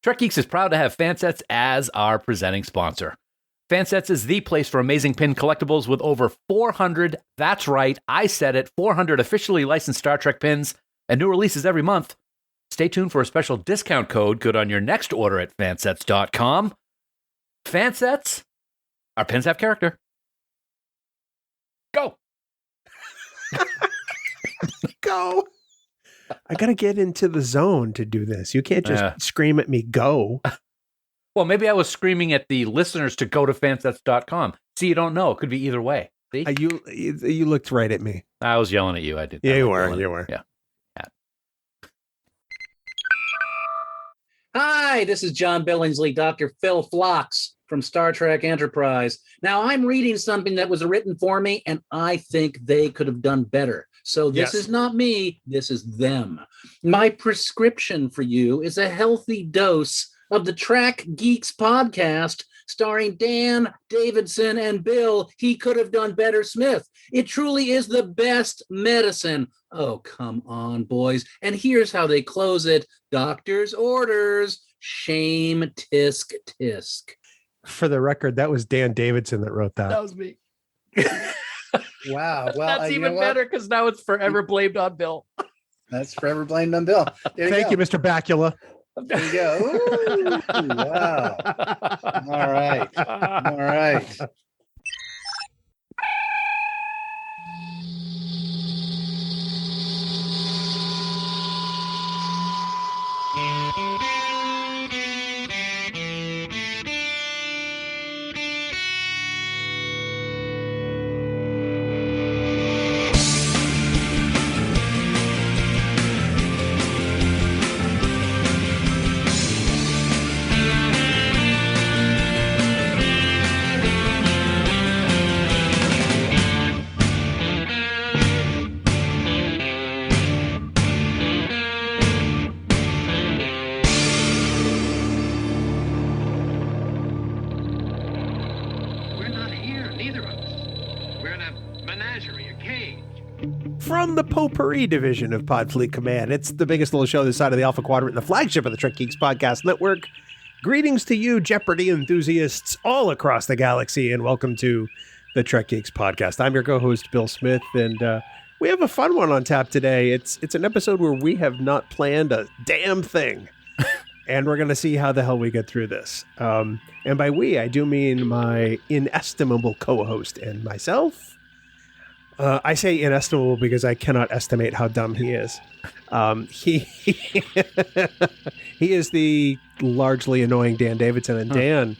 Trek Geeks is proud to have Fansets as our presenting sponsor. Fansets is the place for amazing pin collectibles with over 400, that's right, I said it, 400 officially licensed Star Trek pins and new releases every month. Stay tuned for a special discount code good on your next order at fansets.com. Fansets, our pins have character. Go. Go. I got to get into the zone to do this. You can't just scream at me, go. Well, maybe I was screaming at the listeners to go to fansets.com. See, you don't know. It could be either way. See? You looked right at me. I was yelling at you. I did. Yeah, you were. Yeah. Hi, this is John Billingsley, Dr. Phil Phlox from Star Trek Enterprise. Now, I'm reading something that was written for me, and I think they could have done better. So this is not me, this is them. My prescription for you is a healthy dose of the Trek Geeks podcast starring Dan Davidson and Bill He Could Have Done Better Smith. It truly is the best medicine. Oh, come on, boys. And here's how they close it. Doctor's orders. Shame, tisk, tisk. For the record, that was Dan Davidson that wrote that. That was me. Wow. Well, that's even better because now it's forever blamed on Bill. That's forever blamed on Bill. Thank you, Mr. Bakula. There you go. Ooh, wow. All right. From the Potpourri division of Podfleet Command, it's the biggest little show this side of the Alpha Quadrant, the flagship of the Trek Geeks Podcast Network. Greetings to you, Jeopardy enthusiasts all across the galaxy, and welcome to the Trek Geeks Podcast. I'm your co-host, Bill Smith, and we have a fun one on tap today. It's an episode where we have not planned a damn thing, and we're going to see how the hell we get through this. And by we, I do mean my inestimable co-host and myself. I say inestimable because I cannot estimate how dumb he is. He is the largely annoying Dan Davidson. And Dan,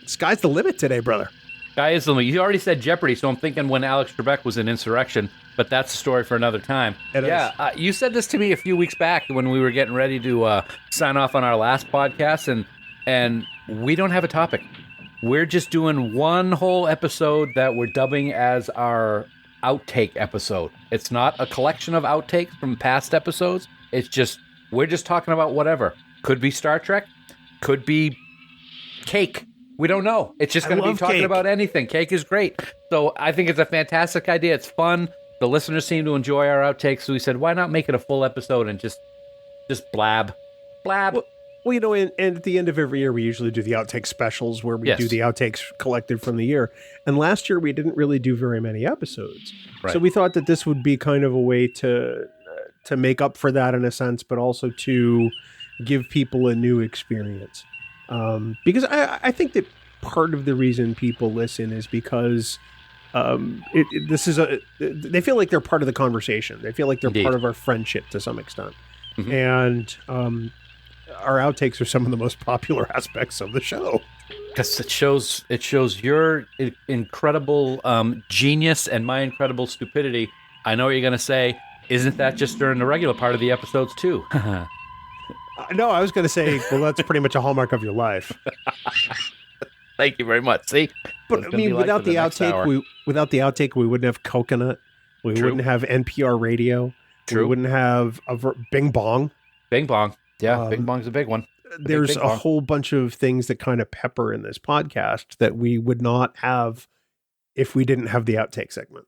sky's the limit today, brother. Sky is the limit. You already said Jeopardy, so I'm thinking when Alex Trebek was in Insurrection, but that's a story for another time. You said this to me a few weeks back when we were getting ready to sign off on our last podcast, and we don't have a topic. We're just doing one whole episode that we're dubbing as our outtake episode. It's not a collection of outtakes from past episodes. It's just, we're just talking about whatever. Could be Star Trek. Could be cake. We don't know. It's just going to be talking about anything. Cake is great. So I think it's a fantastic idea. It's fun. The listeners seem to enjoy our outtakes. So we said, why not make it a full episode and just blab. Blab. Well, you know, and at the end of every year, we usually do the outtake specials where we do the outtakes collected from the year. And last year, we didn't really do very many episodes. Right. So we thought that this would be kind of a way to make up for that in a sense, but also to give people a new experience. Because I think that part of the reason people listen is because they feel like they're part of the conversation. They feel like they're part of our friendship to some extent. Mm-hmm. And our outtakes are some of the most popular aspects of the show. Because it shows your incredible genius and my incredible stupidity. I know what you're going to say. Isn't that just during the regular part of the episodes too? No, I was going to say, well, that's pretty much a hallmark of your life. Thank you very much. See, but I mean, without the outtake, we wouldn't have Coconut. We wouldn't have NPR radio. True. We wouldn't have Bing Bong. Bing Bong. Yeah, Bing Bong's a big one. There's a whole bunch of things that kind of pepper in this podcast that we would not have if we didn't have the outtake segment.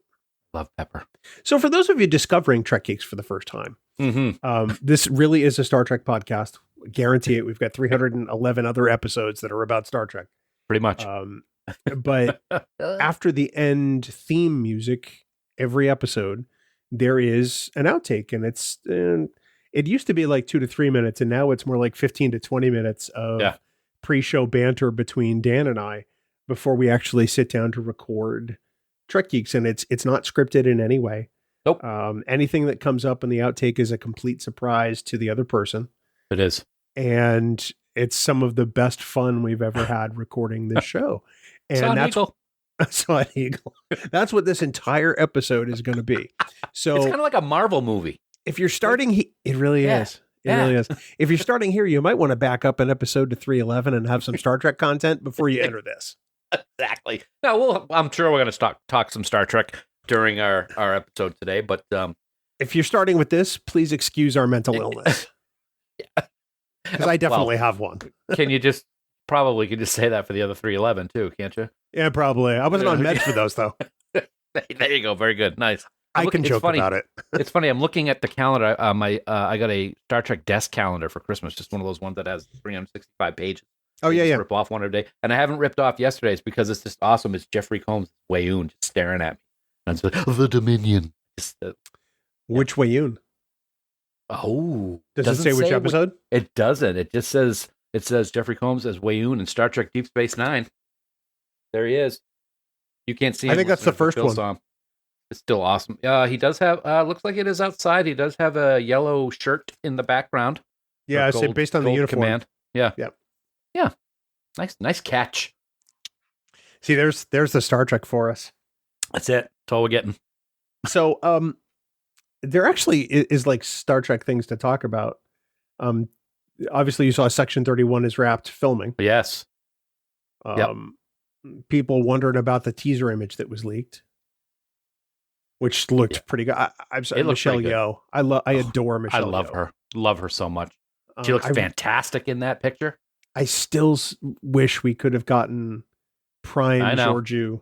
Love pepper. So for those of you discovering Trek Geeks for the first time, this really is a Star Trek podcast. guarantee it. We've got 311 other episodes that are about Star Trek. Pretty much. But after the end theme music, every episode, there is an outtake, and it used to be like 2 to 3 minutes, and now it's more like 15 to 20 minutes of pre-show banter between Dan and I before we actually sit down to record Trek Geeks, and it's not scripted in any way. Nope. Anything that comes up in the outtake is a complete surprise to the other person. It is. And it's some of the best fun we've ever had recording this show. And saw an eagle. That's what this entire episode is going to be. So it's kind of like a Marvel movie. If you're starting, it really is. It really is. If you're starting here, you might want to back up an episode to 311 and have some Star Trek content before you enter this. Exactly. Now, I'm sure we're going to talk some Star Trek during our episode today, but if you're starting with this, please excuse our mental illness. Because I definitely have one. Can you just say that for the other 311 too, can't you? Yeah, probably. I wasn't on meds for those though. There you go. Very good. Nice. I can joke about it. It's funny. I'm looking at the calendar. I got a Star Trek desk calendar for Christmas, just one of those ones that has 365 pages. Oh yeah. Rip off one every day, and I haven't ripped off yesterday's because it's just awesome. It's Jeffrey Combs, Wayoon, just staring at me. And it's like, the Dominion. Which Wayoon? Oh, does it say which episode? It doesn't. It just says Jeffrey Combs as Wayoon in Star Trek Deep Space Nine. There he is. You can't see him. I think that's the first one. Song. It's still awesome. He does have. Looks like it is outside. He does have a yellow shirt in the background. Yeah, I say based on the uniform. Command. Yeah. Yep. Yeah. Nice catch. See, there's the Star Trek for us. That's it. That's all we're getting. So, there actually is like Star Trek things to talk about. Obviously you saw Section 31 is wrapped filming. Yes. People wondered about the teaser image that was leaked, which looked pretty good. I'm sorry, Michelle Yeoh. I adore Michelle. I love her. Love her so much. She looks fantastic in that picture. I still wish we could have gotten Prime Georgiou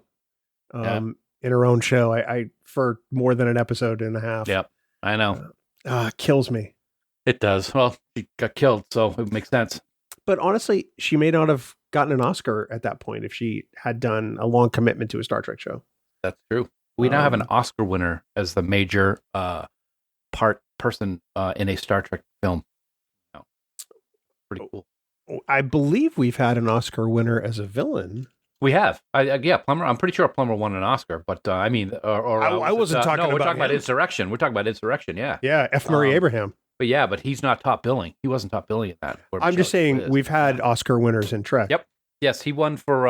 in her own show. I for more than an episode and a half. Yep, I know. Kills me. It does. Well, she got killed, so it makes sense. But honestly, she may not have gotten an Oscar at that point if she had done a long commitment to a Star Trek show. That's true. We now have an Oscar winner as the major person in a Star Trek film. Pretty cool. I believe we've had an Oscar winner as a villain. We have. Plummer. I'm pretty sure Plummer won an Oscar, but I mean, I wasn't talking about. We're talking about Insurrection. We're talking about Insurrection. Yeah. Yeah. F. Murray Abraham. But he's not top billing. He wasn't top billing in that. I'm just saying we've had Oscar winners in Trek. Yep. Yes, he won for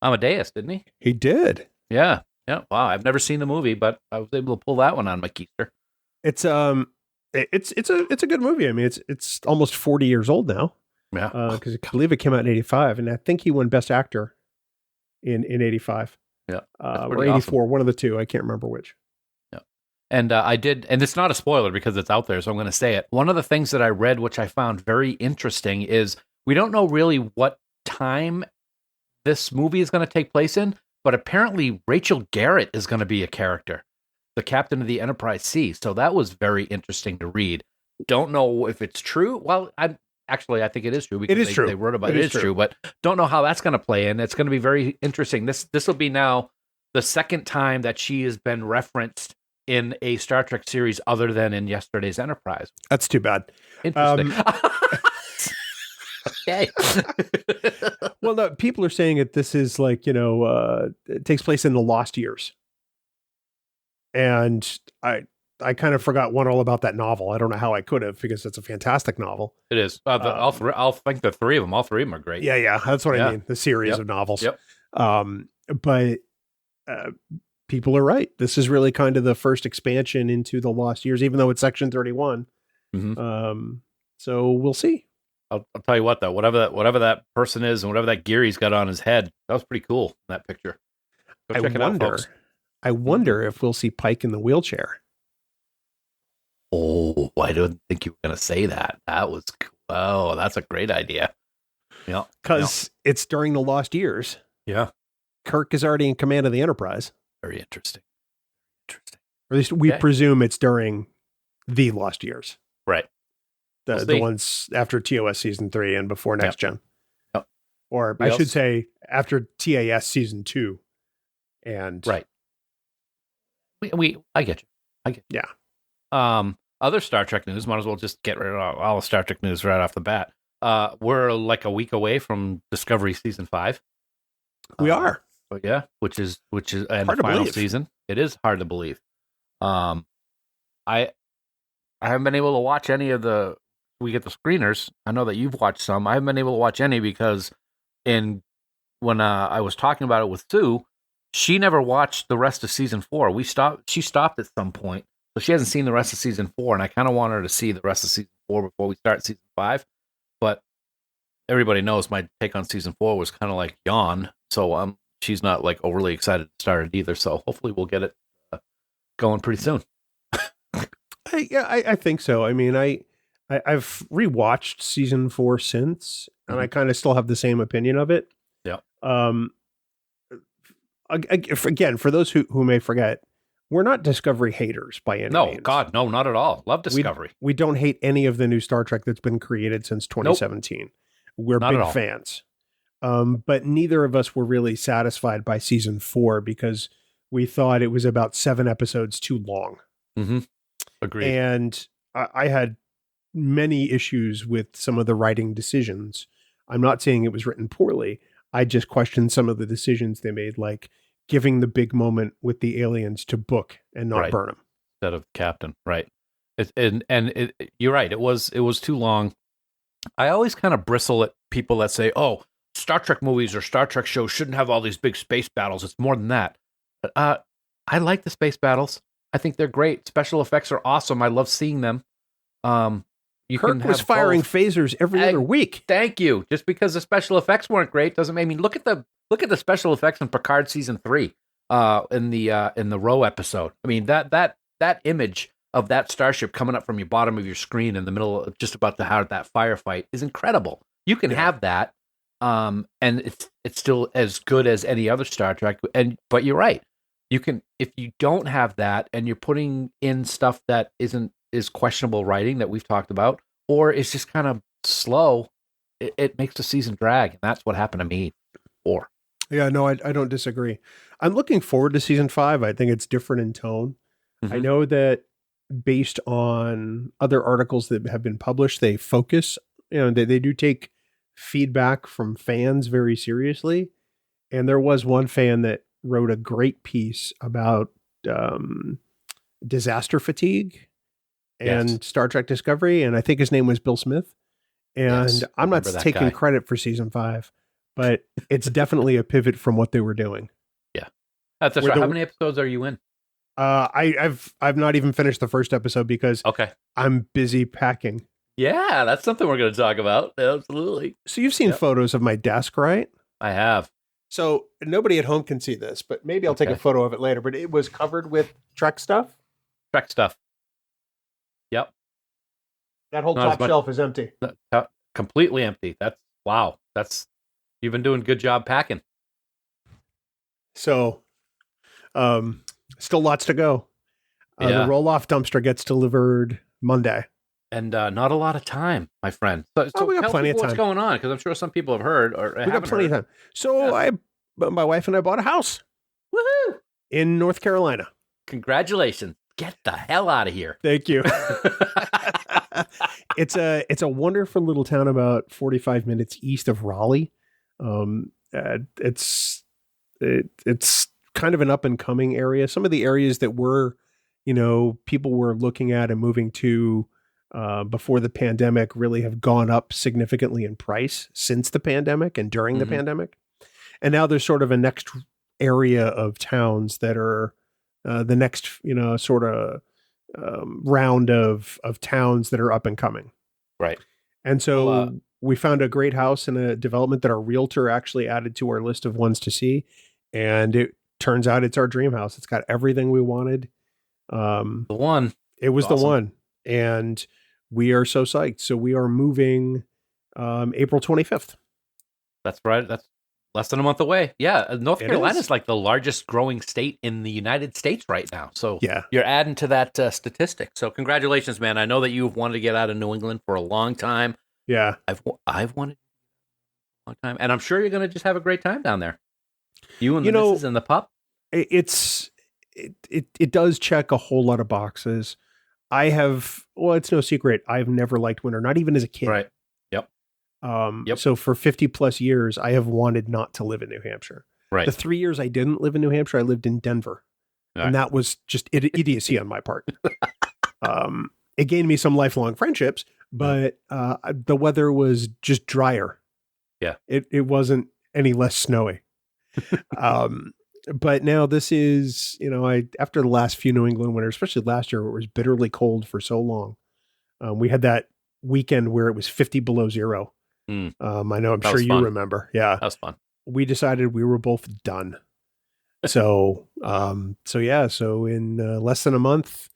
Amadeus, didn't he? He did. Yeah. Yeah. Wow. I've never seen the movie, but I was able to pull that one on my keister. It's a good movie. I mean, it's almost 40 years old now. Yeah. Because I believe it came out in 85, and I think he won Best Actor in 85. Yeah. Or 84, awesome. One of the two. I can't remember which. Yeah. And I did, and it's not a spoiler because it's out there, so I'm going to say it. One of the things that I read, which I found very interesting, is we don't know really what time this movie is going to take place in, but apparently Rachel Garrett is going to be a character, the captain of the Enterprise C. So that was very interesting to read. Don't know if it's true. Well, I think it is true because they wrote about it. It is true, but don't know how that's going to play in. It's going to be very interesting. This will be now the second time that she has been referenced in a Star Trek series other than in yesterday's Enterprise. That's too bad. Interesting. Okay. Well, no, people are saying that this is like, it takes place in the Lost Years. And I kind of forgot all about that novel. I don't know how I could have, because it's a fantastic novel. It is. I'll think all three of them are great. Yeah. That's what I mean. The series of novels. Yep. But people are right. This is really kind of the first expansion into the Lost Years, even though it's Section 31. Mm-hmm. So we'll see. I'll tell you what, though, whatever that person is and whatever that gear he's got on his head, that was pretty cool in that picture. Go check it out, folks. I wonder if we'll see Pike in the wheelchair. Oh, I didn't think you were going to say that. That was cool. Oh, that's a great idea. Yeah. Because it's during the Lost Years. Yeah. Kirk is already in command of the Enterprise. Very interesting. Or at least we presume it's during the Lost Years. Right. The ones after TOS Season 3 and before Next Gen. Yep. Or I should say after TAS Season 2. And right. I get you. Yeah. Other Star Trek news, might as well just get rid of all the Star Trek news right off the bat. We're like a week away from Discovery Season 5. We are. But yeah, which is and hard the final believe. season. It is hard to believe. I haven't been able to watch any of we get the screeners. I know that you've watched some. I haven't been able to watch any because when I was talking about it with Sue, she never watched the rest of Season 4. She stopped at some point, so she hasn't seen the rest of Season 4, and I kind of want her to see the rest of Season 4 before we start Season 5. But everybody knows my take on Season 4 was kind of like yawn, so she's not like overly excited to start it either. So hopefully we'll get it going pretty soon. I think so. I mean, I've rewatched Season 4 since, and I kind of still have the same opinion of it. Yeah. Again, for those who may forget, we're not Discovery haters by any means. No, God, no, not at all. Love Discovery. We don't hate any of the new Star Trek that's been created since 2017. Nope. We're not big fans. But neither of us were really satisfied by Season 4 because we thought it was about 7 episodes too long. Mm-hmm. Agreed. And I had many issues with some of the writing decisions. I'm not saying it was written poorly. I just questioned some of the decisions they made, like giving the big moment with the aliens to Book and not Burnham instead of Captain. Right. You're right. It was too long. I always kind of bristle at people that say, "Oh, Star Trek movies or Star Trek shows shouldn't have all these big space battles. It's more than that." But I like the space battles. I think they're great. Special effects are awesome. I love seeing them. Kirk was firing phasers every other week. Thank you. Just because the special effects weren't great doesn't mean. I mean, look at the special effects in Picard Season 3 in the Row episode. I mean, that image of that starship coming up from your bottom of your screen in the middle of just about to have that firefight is incredible. You can have that, and it's still as good as any other Star Trek. But you're right. You can, if you don't have that and you're putting in stuff that is questionable writing that we've talked about, or it's just kind of slow, it makes the season drag. And that's what happened to me. Yeah, no, I don't disagree. I'm looking forward to Season 5. I think it's different in tone. Mm-hmm. I know that based on other articles that have been published, they focus, they do take feedback from fans very seriously. And there was one fan that wrote a great piece about disaster fatigue and Star Trek Discovery. And I think his name was Bill Smith. And I'm not taking credit for Season 5, but it's definitely a pivot from what they were doing. Yeah. That's right. How many episodes are you in? I've not even finished the first episode because I'm busy packing. Yeah, that's something we're going to talk about. Absolutely. So you've seen photos of my desk, right? I have. So nobody at home can see this, but maybe I'll take a photo of it later. But it was covered with Trek stuff. Trek stuff. Yep. That whole top shelf is empty. Completely empty. Wow. You've been doing a good job packing. So, still lots to go. The roll-off dumpster gets delivered Monday. And not a lot of time, my friend. So we got plenty of time. What's going on? Because I'm sure some people have heard or we got plenty of time. So my wife and I bought a house. Woohoo! In North Carolina. Congratulations. Get the hell out of here. Thank you. It's a wonderful little town about 45 minutes east of Raleigh. It's kind of an up and coming area. Some of the areas that people were looking at and moving to before the pandemic really have gone up significantly in price since the pandemic and during the pandemic. And now there's sort of a next area of towns that are the next, round of towns that are up and coming. Right. And so we found a great house in a development that our realtor actually added to our list of ones to see. And it turns out it's our dream house. It's got everything we wanted. The one. It was awesome. The one. And we are so psyched. So we are moving April 25th. That's right. That's Less than a month away. Yeah. North Carolina is like the largest growing state in the United States right now. So you're adding to that statistic. So congratulations, man. I know that you've wanted to get out of New England for a long time. Yeah. I've wanted a long time. And I'm sure you're going to just have a great time down there. You and the missus and the pup. It does check a whole lot of boxes. It's no secret. I've never liked winter, not even as a kid. Right. So for 50 plus years, I have wanted not to live in New Hampshire. Right. The 3 years I didn't live in New Hampshire, I lived in Denver. And that was just idiocy on my part. It gained me some lifelong friendships, but the weather was just drier. Yeah. It wasn't any less snowy. But now this is, after the last few New England winters, especially last year, where it was bitterly cold for so long. We had that weekend where it was 50 below zero. I know, I'm sure you remember. Yeah. That was fun. We decided we were both done. So in less than a month,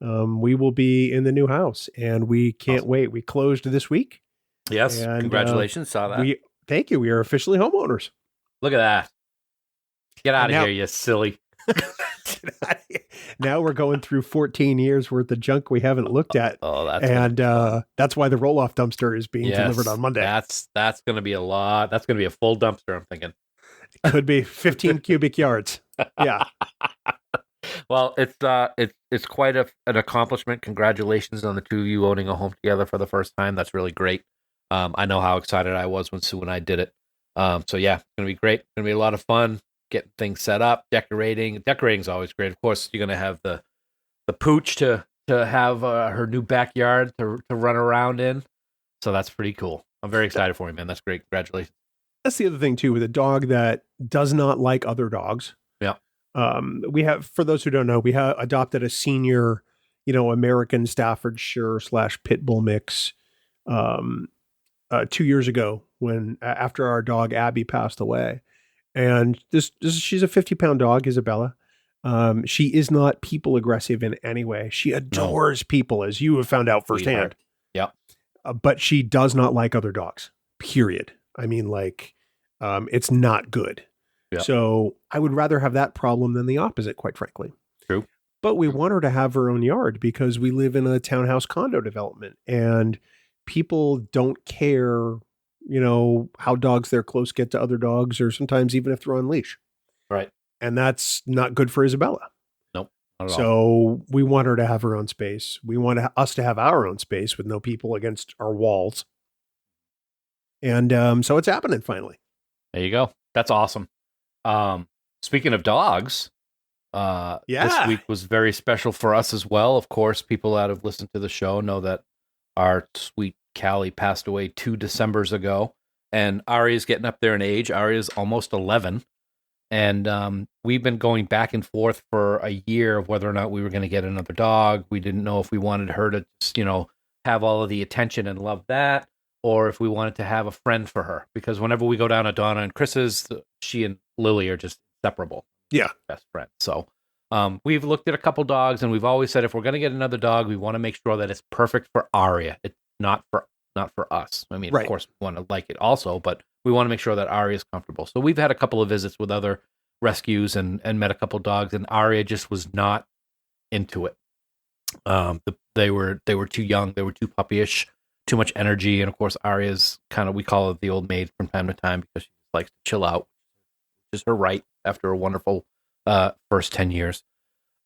we will be in the new house and we can't wait. We closed this week. Yes. And, congratulations. Saw that. Thank you. We are officially homeowners. Look at that. Get out of here, you silly. Now we're going through 14 years worth of junk we haven't looked at. That's why the roll-off dumpster is being delivered on Monday. That's going to be a lot. That's going to be a full dumpster, I'm thinking. It could be 15 cubic yards. Yeah. Well, it's quite an accomplishment. Congratulations on the two of you owning a home together for the first time. That's really great. I know how excited I was when Sue and I did it. It's going to be great. It's going to be a lot of fun. Getting things set up, decorating. Decorating is always great. Of course, you're going to have the pooch to have her new backyard to run around in. So that's pretty cool. I'm very excited for you, man. That's great. Congratulations. That's the other thing too, with a dog that does not like other dogs. Yeah. We have, for those who don't know, we have adopted a senior, American Staffordshire / pit bull mix 2 years ago after our dog Abby passed away. And she's a 50-pound dog, Isabella. She is not people aggressive in any way. She adores people, as you have found out firsthand. Yeah. But she does not like other dogs, period. I mean, it's not good. Yep. So I would rather have that problem than the opposite, quite frankly. True. But we want her to have her own yard because we live in a townhouse condo development and people don't care how dogs they're close get to other dogs, or sometimes even if they're on leash. Right. And that's not good for Isabella. Nope. Not at all. So we want her to have her own space. We want us to have our own space with no people against our walls. And so it's happening finally. There you go. That's awesome. Speaking of dogs, this week was very special for us as well. Of course, people that have listened to the show know that our sweet Callie passed away 2 Decembers ago, and Aria's getting up there in age. Aria's almost 11, and we've been going back and forth for a year of whether or not we were going to get another dog. We didn't know if we wanted her to just, have all of the attention and love that, or if we wanted to have a friend for her, because whenever we go down to Donna and Chris's, she and Lily are just inseparable. Yeah. Best friends. So we've looked at a couple dogs, and we've always said if we're going to get another dog, we want to make sure that it's perfect for Aria. It's not for us. I mean, Of course, we want to like it also, but we want to make sure that Aria is comfortable. So we've had a couple of visits with other rescues and met a couple dogs, and Aria just was not into it. They were too young. They were too puppyish, too much energy. And of course, Aria's we call it the old maid from time to time because she likes to chill out, which is her right after a wonderful first 10 years.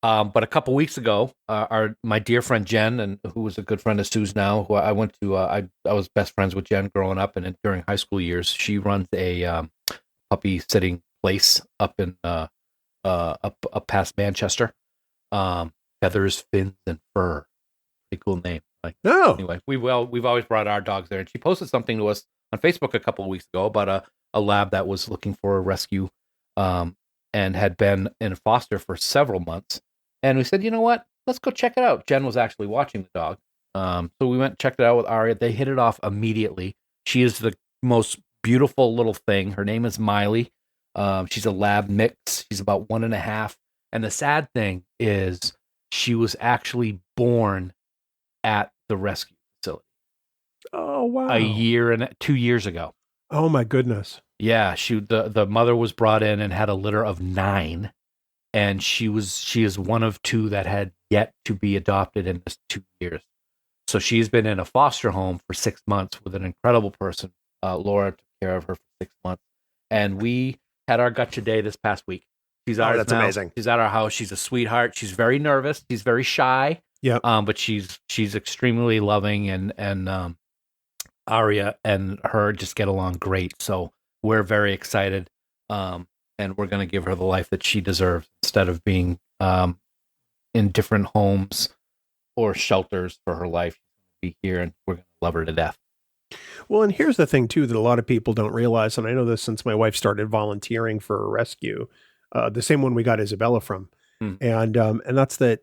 But a couple weeks ago, my dear friend Jen, and who was a good friend of Sue's now, who I went to, I was best friends with Jen growing up, and during high school years, she runs a puppy sitting place up in up past Manchester. Feathers, Fins, and Fur. Pretty cool name. Anyway, we've always brought our dogs there, and she posted something to us on Facebook a couple of weeks ago about a lab that was looking for a rescue, and had been in foster for several months. And we said, you know what? Let's go check it out. Jen was actually watching the dog. So we went and checked it out with Aria. They hit it off immediately. She is the most beautiful little thing. Her name is Miley. She's a lab mix. She's about 1.5. And the sad thing is she was actually born at the rescue facility. Oh, wow. A year and 2 years ago. Oh, my goodness. Yeah, the mother was brought in and had a litter of 9, and she is one of 2 that had yet to be adopted in this 2 years. So she's been in a foster home for 6 months with an incredible person. Laura took care of her for 6 months, and we had our gotcha day this past week. She's ours that's now. amazing. She's at our house. She's a sweetheart. She's very nervous. She's very shy. Yeah. But she's extremely loving, and Aria and her just get along great. So we're very excited, and we're going to give her the life that she deserves instead of being in different homes or shelters for her life. She's going to be here, and we're going to love her to death. Well, and here's the thing too that a lot of people don't realize, and I know this since my wife started volunteering for a rescue, the same one we got Isabella from, and that's that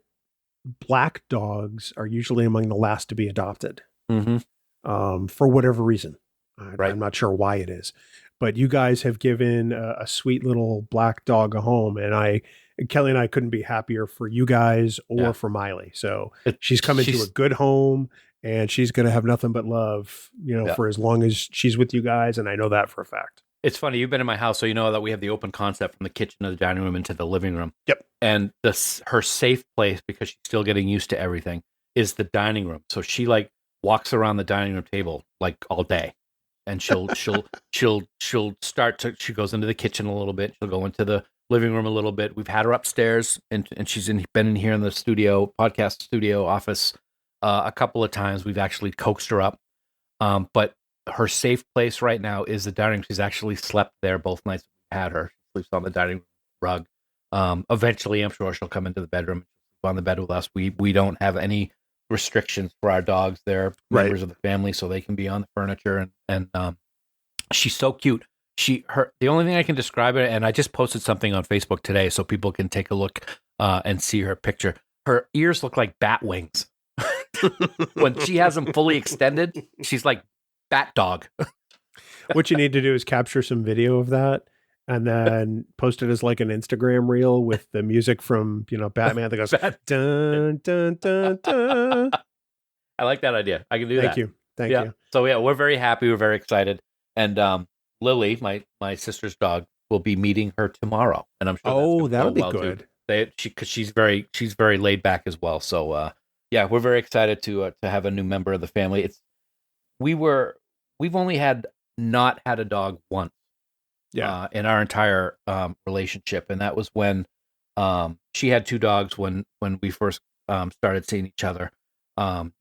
black dogs are usually among the last to be adopted, for whatever reason. I'm not sure why it is, but you guys have given a sweet little black dog a home, and Kelly and I couldn't be happier for you guys or for Miley. So she's coming to a good home, and she's going to have nothing but love, for as long as she's with you guys. And I know that for a fact. It's funny. You've been in my house, so you know that we have the open concept from the kitchen to the dining room into the living room. Yep. And her safe place, because she's still getting used to everything, is the dining room. So she walks around the dining room table all day, and she'll start to. She goes into the kitchen a little bit. She'll go into the living room a little bit. We've had her upstairs, and she's been in here in the podcast studio office a couple of times. We've actually coaxed her up, but her safe place right now is the dining room. She's actually slept there both nights we've had her. She sleeps on the dining room rug. Eventually, I'm sure she'll come into the bedroom and sleep on the bed with us. We don't have any restrictions for our dogs. They're members of the family, so they can be on the furniture. And she's so cute. The only thing I can describe it, and I just posted something on Facebook today so people can take a look and see her picture. Her ears look like bat wings. When she has them fully extended, she's like bat dog. What you need to do is capture some video of that and then post it as like an Instagram reel with the music from, Batman that goes, dun, dun, dun, dun. I like that idea. I can do that. Thank you. So we're very happy. We're very excited. And Lily, my sister's dog, will be meeting her tomorrow. And I'm sure that'll be good. Because she's very laid back as well. So we're very excited to have a new member of the family. We've only not had a dog once in our entire relationship, and that was when she had 2 dogs when we first started seeing each other.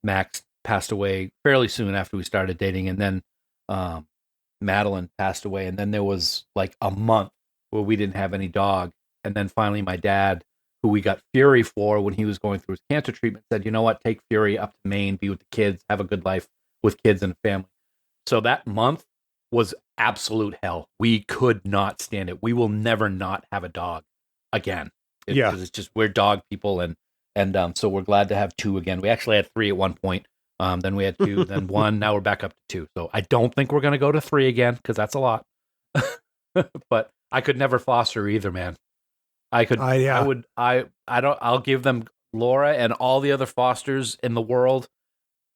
Max passed away fairly soon after we started dating, and then Madeline passed away, and then there was like a month where we didn't have any dog, and then finally my dad, who we got Fury for when he was going through his cancer treatment, said, "You know what? Take Fury up to Maine, be with the kids, have a good life with kids and family." So that month was absolute hell. We could not stand it. We will never not have a dog again. Because it's just, we're dog people, and so we're glad to have 2 again. We actually had 3 at one point. Then we had 2, then 1. Now we're back up to 2. So I don't think we're going to go to 3 again, because that's a lot. But I could never foster either, man. I'll give them, Laura and all the other fosters in the world,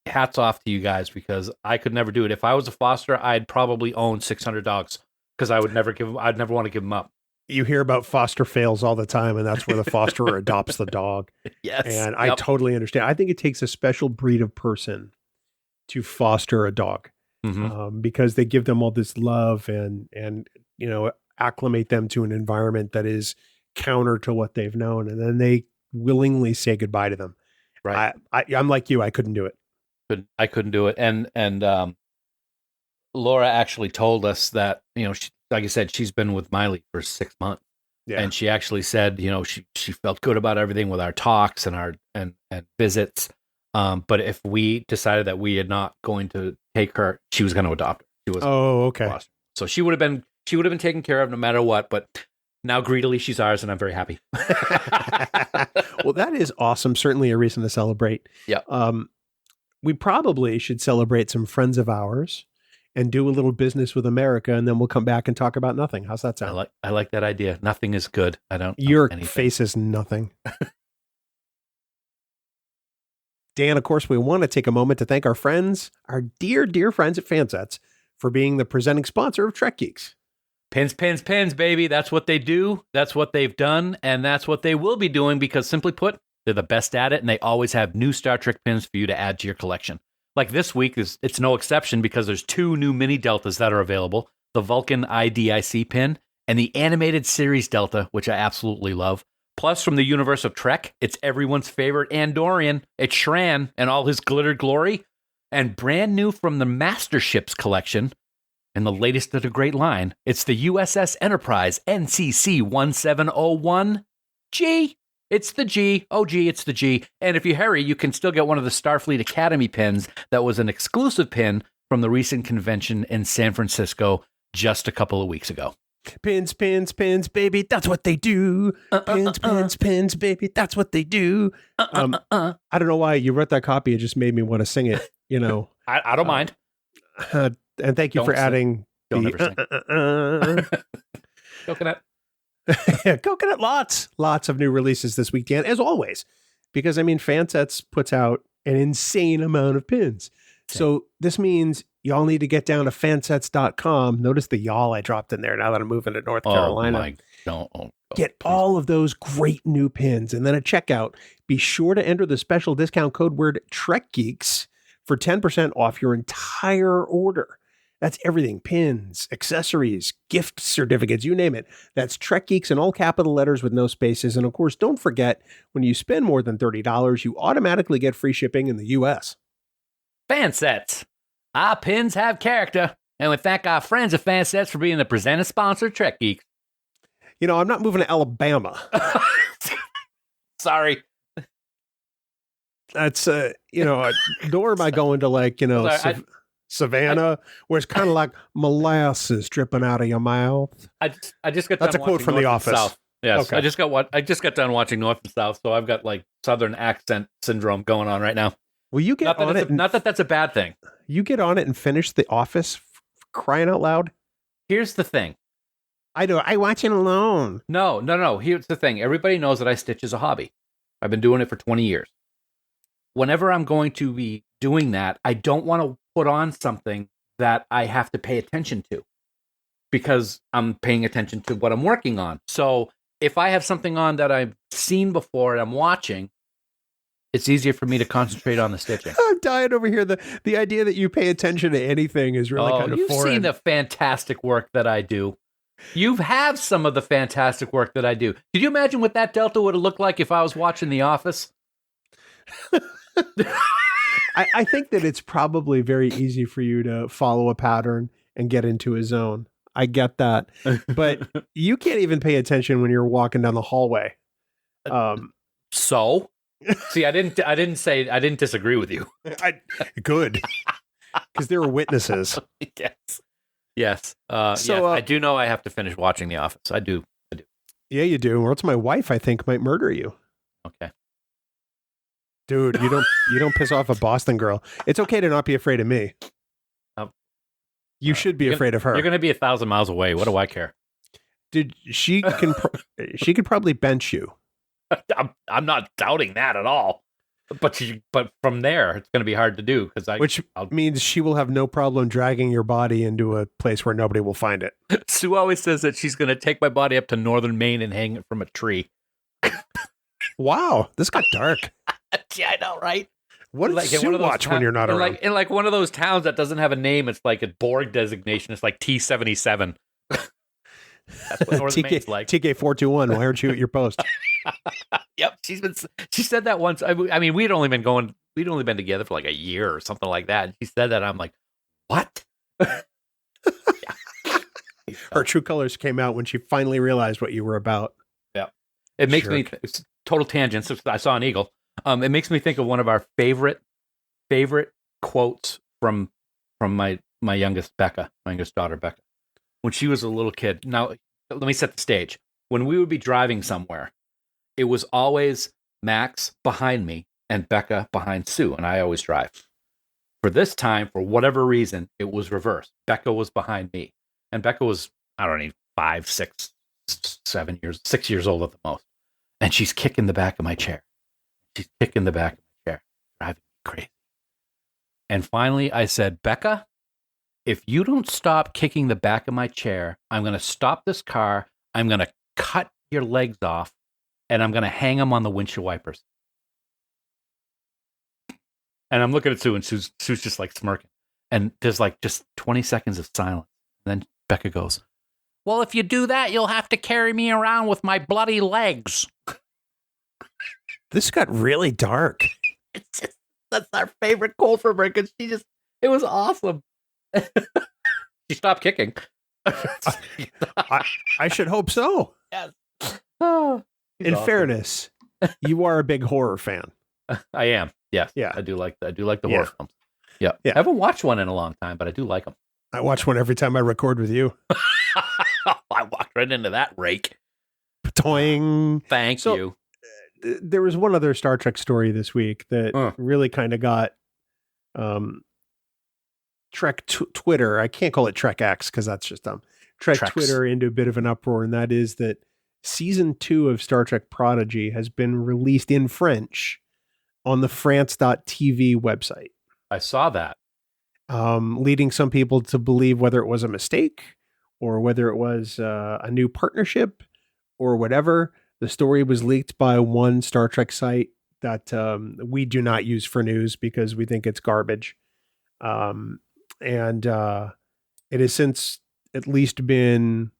hats off to you guys, because I could never do it. If I was a foster, I'd probably own 600 dogs, because I'd never want to give them up. You hear about foster fails all the time, and that's where the fosterer adopts the dog. Yes. And I totally understand. I think it takes a special breed of person to foster a dog, because they give them all this love and acclimate them to an environment that is counter to what they've known. And then they willingly say goodbye to them. Right. I'm like you. I couldn't do it. I couldn't do it. And Laura actually told us that, like I said, she's been with Miley for 6 months. Yeah. And she actually said, she felt good about everything with our talks and our and visits. But if we decided that we are not going to take her, she was going to adopt her. She was okay. Lost. So she would have been taken care of no matter what. But now greedily she's ours, and I'm very happy. Well, that is awesome. Certainly a reason to celebrate. Yeah. We probably should celebrate some friends of ours and do a little business with America, and then we'll come back and talk about nothing. How's that sound? I like that idea. Nothing is good. I don't. Your face is nothing. Dan, of course, we want to take a moment to thank our dear, dear friends at Fansets for being the presenting sponsor of Trek Geeks. Pins, baby. That's what they do. That's what they've done. And that's what they will be doing because, simply put, they're the best at it. And they always have new Star Trek pins for you to add to your collection. Like this week, it's no exception because there's 2 new mini deltas that are available. The Vulcan IDIC pin and the animated series delta, which I absolutely love. Plus, from the universe of Trek, it's everyone's favorite Andorian. It's Shran and all his glittered glory. And brand new from the Master Ships collection, and the latest of the great line, it's the USS Enterprise NCC 1701G. It's the G. Oh, gee, it's the G. And if you hurry, you can still get one of the Starfleet Academy pins that was an exclusive pin from the recent convention in San Francisco just a couple of weeks ago. Pins, baby, that's what they do. Pins, baby, that's what they do. I don't know why you wrote that copy. It just made me want to sing it, you know. I don't mind. And thank you for adding the Coconut. Yeah, Coconut, lots of new releases this week, Dan, as always. Because, I mean, Fansets puts out an insane amount of pins. So this means y'all need to get down to fansets.com. Notice the y'all I dropped in there now that I'm moving to North Carolina. Get all of those great new pins. And then at checkout, be sure to enter the special discount code word Trek Geeks for 10% off your entire order. That's everything. Pins, accessories, gift certificates, you name it. That's Trek Geeks in all capital letters with no spaces. And of course, don't forget, when you spend more than $30, you automatically get free shipping in the U.S. Fansets. Our pins have character. And we thank our friends at Fansets for being the presenting sponsor of Trek Geeks. You know, I'm not moving to Alabama. Sorry. That's, nor am I going to, like, you know, Savannah, where it's kind of like molasses dripping out of your mouth. I just got done. That's a quote from The Office. South. Yes, okay. I just got done watching North and South, so I've got like Southern accent syndrome going on right now. Will you get on it? Not that that's a bad thing. You get on it and finish The Office, crying out loud. Here's the thing. I watch it alone. No. Here's the thing. Everybody knows that I stitch as a hobby. I've been doing it for 20 years. Whenever I'm going to be doing that, I don't want to put on something that I have to pay attention to because I'm paying attention to what I'm working on. So if I have something on that I've seen before and I'm watching, it's easier for me to concentrate on the stitching. I'm dying over here. The idea that you pay attention to anything is really kind of you've foreign. Seen the fantastic work that I do. You have some of the fantastic work that I do. Did you imagine what that Delta would have looked like if I was watching The Office? I think that it's probably very easy for you to follow a pattern and get into a zone. I get that. But you can't even pay attention when you're walking down the hallway. So? See, I didn't disagree with you. Good. Because there were witnesses. Yes. I do know I have to finish watching The Office. I do. Yeah, you do. Or else my wife, I think, might murder you. Okay. Dude, you don't piss off a Boston girl. It's okay to not be afraid of me. You should be afraid of her. You're going to be 1,000 miles away. What do I care? Dude, she could probably bench you. I'm not doubting that at all. But from there, it's going to be hard to do which means she will have no problem dragging your body into a place where nobody will find it. Sue always says that she's going to take my body up to northern Maine and hang it from a tree. Wow, this got dark. Yeah, I know, right? What does Sue watch when you're not around? In like one of those towns that doesn't have a name, it's like a Borg designation. It's like T-77. That's what northern Maine's like. TK421. Why aren't you at your post? Yep, she said that once. I mean, we'd only been together for like a year or something like that. And she said that, I'm like, what? Her true colors came out when she finally realized what you were about. Yeah, it makes me total tangents. I saw an eagle. It makes me think of one of our favorite quotes from my youngest daughter Becca, when she was a little kid. Now, let me set the stage. When we would be driving somewhere, it was always Max behind me and Becca behind Sue, and I always drive. For this time, for whatever reason, it was reversed. Becca was behind me, and Becca was, I don't know, 5, 6, 7 years, 6 years old at the most, and she's kicking the back of my chair. She's kicking the back of my chair, driving me crazy. And finally, I said, Becca, if you don't stop kicking the back of my chair, I'm going to stop this car. I'm going to cut your legs off, and I'm going to hang them on the windshield wipers. And I'm looking at Sue, and Sue's just like smirking. And there's like just 20 seconds of silence. And then Becca goes, well, if you do that, you'll have to carry me around with my bloody legs. This got really dark. It's just, that's our favorite quote from her, because it was awesome. She stopped kicking. I should hope so. Yes. In fairness, you are a big horror fan. I am. Yes. Yeah. I do like the horror films. Yeah. I haven't watched one in a long time, but I do like them. I watch one every time I record with you. I walked right into that rake. Toing. Thank you. There was one other Star Trek story this week that really kind of got Trek Twitter. I can't call it Trek X because that's just dumb. Trek Twitter into a bit of an uproar, and that is that season 2 of Star Trek Prodigy has been released in French on the France.tv website. I saw that. Leading some people to believe whether it was a mistake or whether it was a new partnership or whatever. The story was leaked by one Star Trek site that we do not use for news because we think it's garbage. And it has since at least been,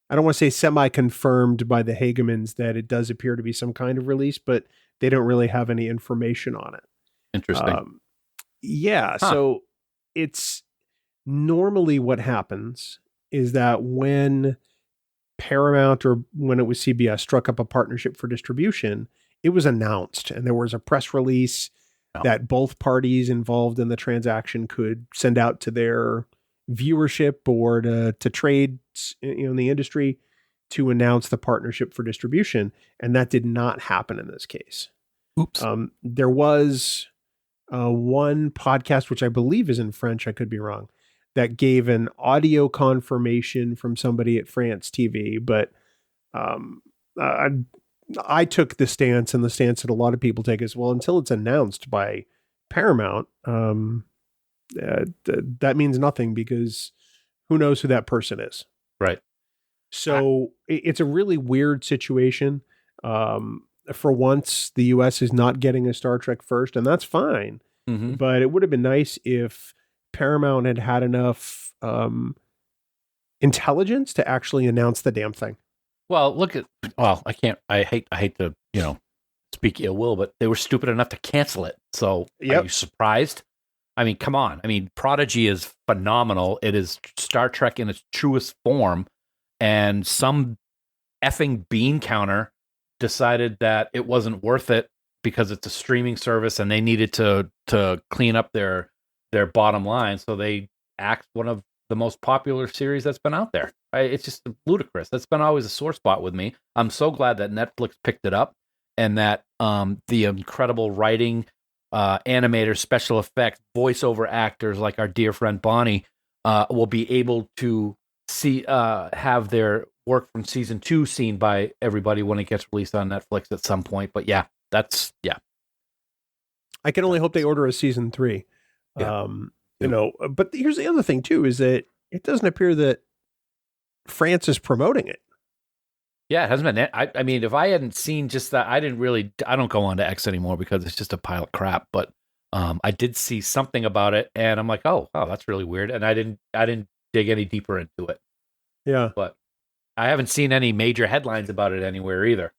I don't want to say semi-confirmed by the Hagemans that it does appear to be some kind of release, but they don't really have any information on it. Interesting. So it's normally what happens is that when Paramount or when it was CBS struck up a partnership for distribution, it was announced and there was a press release that both parties involved in the transaction could send out to their viewership or to trades in the industry to announce the partnership for distribution. And that did not happen in this case. Oops. There was one podcast, which I believe is in French, I could be wrong, that gave an audio confirmation from somebody at France TV. But I took the stance, and the stance that a lot of people take is, well, until it's announced by Paramount, that means nothing because who knows who that person is. Right. So it's a really weird situation. For once, the U.S. is not getting a Star Trek first, and that's fine. Mm-hmm. But it would have been nice if Paramount had had enough intelligence to actually announce the damn thing. Well, I hate to, speak ill will, but they were stupid enough to cancel it. So Are you surprised? I mean, come on. I mean, Prodigy is phenomenal. It is Star Trek in its truest form. And some effing bean counter decided that it wasn't worth it because it's a streaming service and they needed to clean up their bottom line. So they axed one of the most popular series that's been out there. It's just ludicrous. That's been always a sore spot with me. I'm so glad that Netflix picked it up and that the incredible writing, animators, special effects, voiceover actors like our dear friend Bonnie will be able to have their work from season 2 seen by everybody when it gets released on Netflix at some point. But I can only hope they order a season 3. Yeah. But here's the other thing too, is that it doesn't appear that France is promoting it. Yeah, it hasn't been. I mean, if I hadn't seen just that, I don't go on to X anymore because it's just a pile of crap. But I did see something about it and I'm like, oh, that's really weird. And I didn't dig any deeper into it. Yeah. But I haven't seen any major headlines about it anywhere either.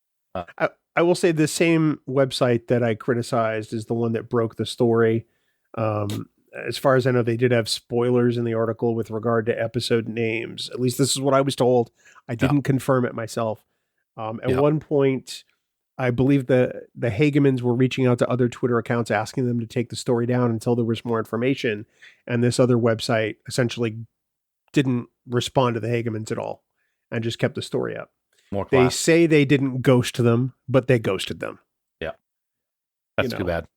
I will say the same website that I criticized is the one that broke the story. As far as I know, they did have spoilers in the article with regard to episode names. At least this is what I was told. I didn't confirm it myself. At one point, I believe the Hagemans were reaching out to other Twitter accounts asking them to take the story down until there was more information. And this other website essentially didn't respond to the Hagemans at all and just kept the story up. They say they didn't ghost them, but they ghosted them. Yeah. That's too bad.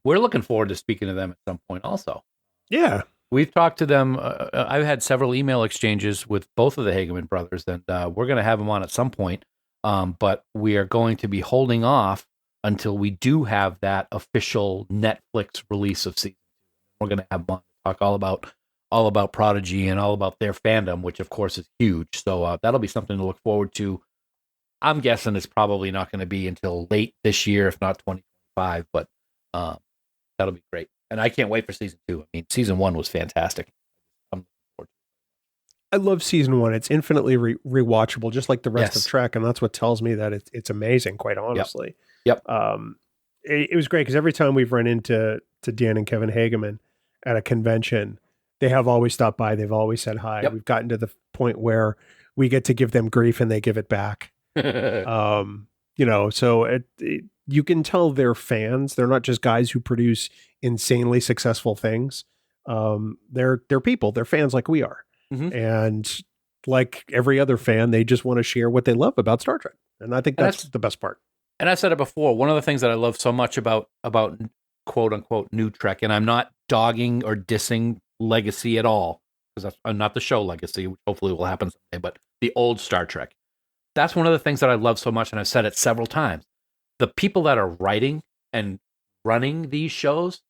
We're looking forward to speaking to them at some point also. Yeah. We've talked to them. I've had several email exchanges with both of the Hageman brothers, and we're going to have them on at some point. But we are going to be holding off until we do have that official Netflix release of season 2. We're going to have them on to talk all about all about Prodigy and all about their fandom, which of course is huge. So that'll be something to look forward to. I'm guessing it's probably not going to be until late this year, if not 2025, but that'll be great. And I can't wait for season 2. I mean, season 1 was fantastic. I love season 1. It's infinitely rewatchable, just like the rest of Trek, and that's what tells me that it's amazing, quite honestly. Yep. It was great because every time we've run into Dan and Kevin Hageman at a convention, they have always stopped by. They've always said hi. Yep. We've gotten to the point where we get to give them grief and they give it back. So you can tell they're fans. They're not just guys who produce insanely successful things. They're people. They're fans like we are. Mm-hmm. And like every other fan, they just want to share what they love about Star Trek. And I think that's the best part. And I said it before, one of the things that I love so much about quote unquote new Trek, and I'm not dogging or dissing Legacy at all, because I'm not the show Legacy, which hopefully will happen someday, but the old Star Trek. That's one of the things that I love so much, and I've said it several times. The people that are writing and running these shows,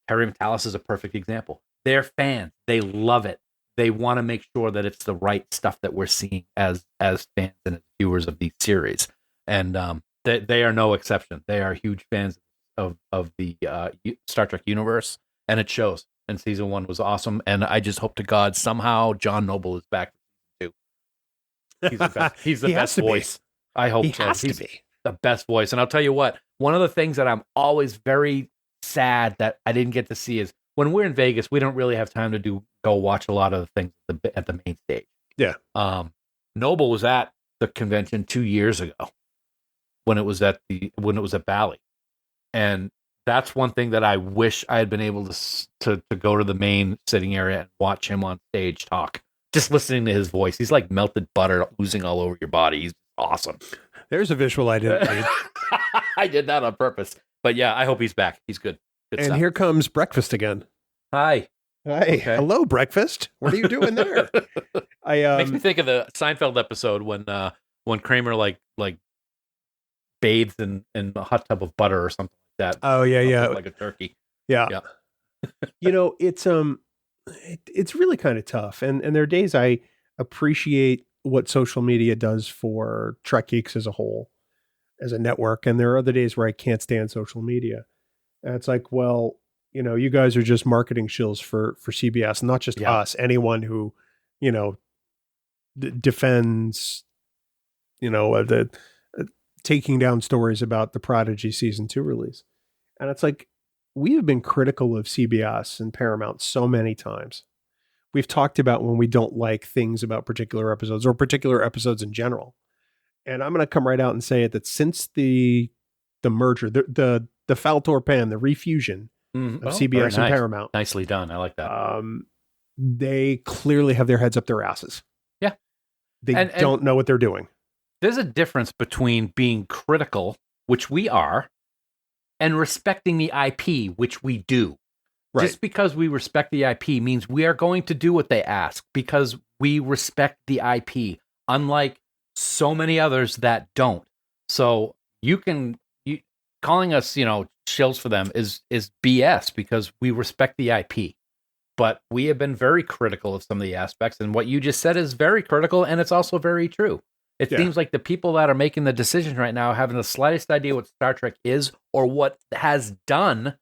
Terry Matalas is a perfect example. They're fans. They love it. They want to make sure that it's the right stuff that we're seeing as fans and as viewers of these series. And they are no exception. They are huge fans of the Star Trek universe, and it shows. And season 1 was awesome. And I just hope to God somehow John Noble is back for season 2. He's the best. He's the best voice. I hope he so. Has He's to be the best voice. And I'll tell you what, one of the things that I'm always very sad that I didn't get to see is when we're in Vegas, we don't really have time to go watch a lot of the things at the main stage. Yeah. Noble was at the convention 2 years ago when it was at Bally. And that's one thing that I wish I had been able to go to the main sitting area and watch him on stage talk. Just listening to his voice. He's like melted butter oozing all over your body. He's awesome. There's a visual I didn't need. I did that on purpose. But yeah, I hope he's back. He's good. And stuff. Here comes breakfast again. Hi. Okay. Hello, breakfast. What are you doing there? Makes me think of the Seinfeld episode when Kramer like bathes in a hot tub of butter or something like that. Oh yeah. Like a turkey. Yeah. It's really kind of tough. And there are days I appreciate what social media does for Trek Geeks as a whole, as a network. And there are other days where I can't stand social media. And it's like, well, you guys are just marketing shills for CBS, not just us, anyone who, defends, the taking down stories about the Prodigy season 2 release. And it's like, we have been critical of CBS and Paramount so many times. We've talked about when we don't like things about particular episodes or particular episodes in general. And I'm going to come right out and say it, that since the merger, the Faltor-Pan, the refusion of CBS and Paramount. Nicely done. I like that. They clearly have their heads up their asses. Yeah. They don't know what they're doing. There's a difference between being critical, which we are, and respecting the IP, which we do. Right. Just because we respect the IP means we are going to do what they ask because we respect the IP, unlike so many others that don't. So calling us, shills for them is BS because we respect the IP. But we have been very critical of some of the aspects, and what you just said is very critical, and it's also very true. It seems like the people that are making the decision right now haven't the slightest idea what Star Trek is or what has done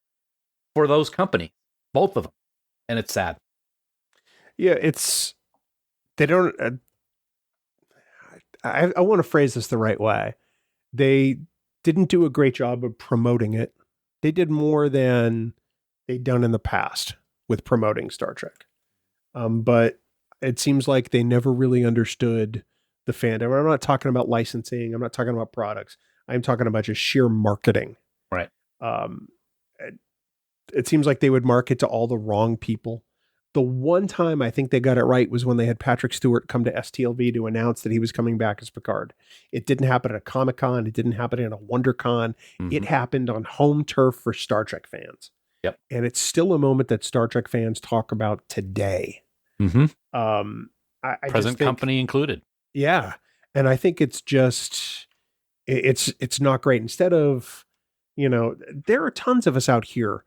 for those companies, both of them. And it's sad. Yeah, they don't, I want to phrase this the right way. They didn't do a great job of promoting it. They did more than they'd done in the past with promoting Star Trek. But it seems like they never really understood the fandom. I'm not talking about licensing. I'm not talking about products. I'm talking about just sheer marketing. Right. It seems like they would market to all the wrong people. The one time I think they got it right was when they had Patrick Stewart come to STLV to announce that he was coming back as Picard. It didn't happen at a Comic-Con. It didn't happen at a WonderCon. Mm-hmm. It happened on home turf for Star Trek fans. Yep. And it's still a moment that Star Trek fans talk about today. Mm-hmm. Present company included. Yeah. And I think it's just, it's not great. Instead of, there are tons of us out here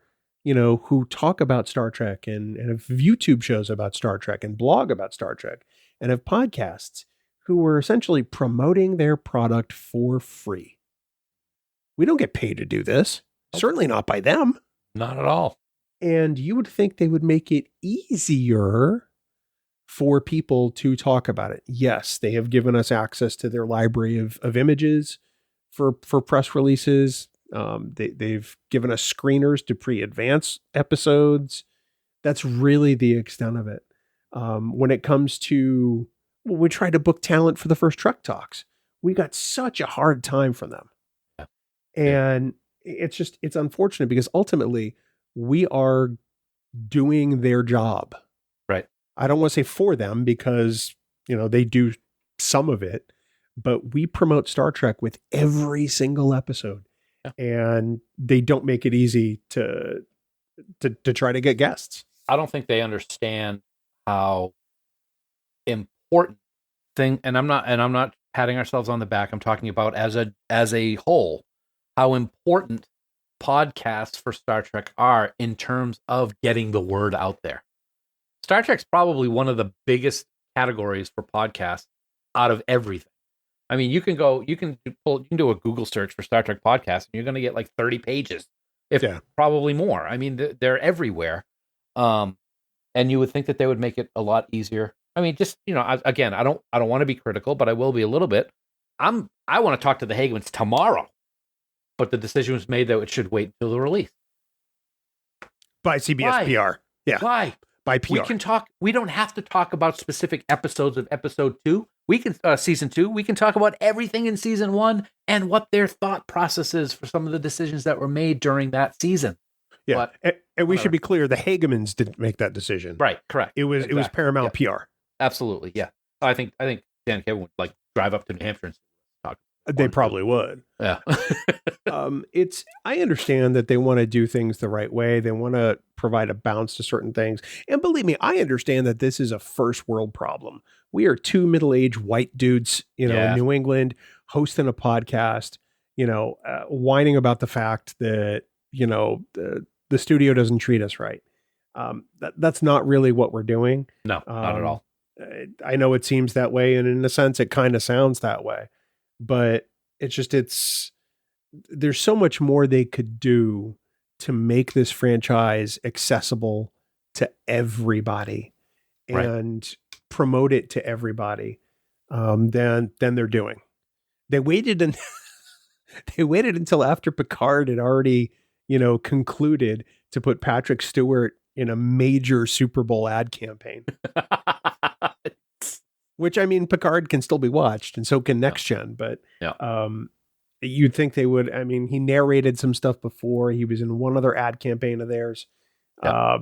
who talk about Star Trek and have YouTube shows about Star Trek and blog about Star Trek and have podcasts who were essentially promoting their product for free. We don't get paid to do this. Certainly not by them. Not at all. And you would think they would make it easier for people to talk about it. Yes, they have given us access to their library of images for press releases. They've given us screeners to pre-advance episodes. That's really the extent of it. When it comes to, we tried to book talent for the first Trek Talks. We got such a hard time from them. Yeah. And it's unfortunate because ultimately we are doing their job. Right. I don't want to say for them because, they do some of it, but we promote Star Trek with every single episode. Yeah. And they don't make it easy to try to get guests. I don't think they understand how important and I'm not patting ourselves on the back. I'm talking about as a whole, how important podcasts for Star Trek are in terms of getting the word out there. Star Trek's probably one of the biggest categories for podcasts out of everything. I mean, you can do a Google search for Star Trek podcast and you're going to get like 30 pages, probably more. I mean, they're everywhere. And you would think that they would make it a lot easier. I mean, just, again, I don't want to be critical, but I will be a little bit. I want to talk to the Hagemans tomorrow, but the decision was made that it should wait until the release. By CBS Why? PR. Yeah. Why? By PR. We don't have to talk about specific episodes of episode 2. We can, season 2, we can talk about everything in season 1 and what their thought process is for some of the decisions that were made during that season. Yeah. But, and we should be clear, the Hagemans didn't make that decision. Right. Correct. It was Paramount PR. Absolutely. Yeah. I think Dan and Kevin would drive up to New Hampshire and talk. They probably would. Yeah. I understand that they want to do things the right way. They want to provide a bounce to certain things. And believe me, I understand that this is a first world problem. We are two middle-aged white dudes, in New England, hosting a podcast, whining about the fact that, the studio doesn't treat us right. That's not really what we're doing. No, not at all. I know it seems that way. And in a sense, it kind of sounds that way. But there's so much more they could do to make this franchise accessible to everybody and promote it to everybody than they're doing. They waited until after Picard had already, concluded to put Patrick Stewart in a major Super Bowl ad campaign. Which, I mean, Picard can still be watched and so can Next Gen, but you'd think they would. I mean, he narrated some stuff before. He was in one other ad campaign of theirs. But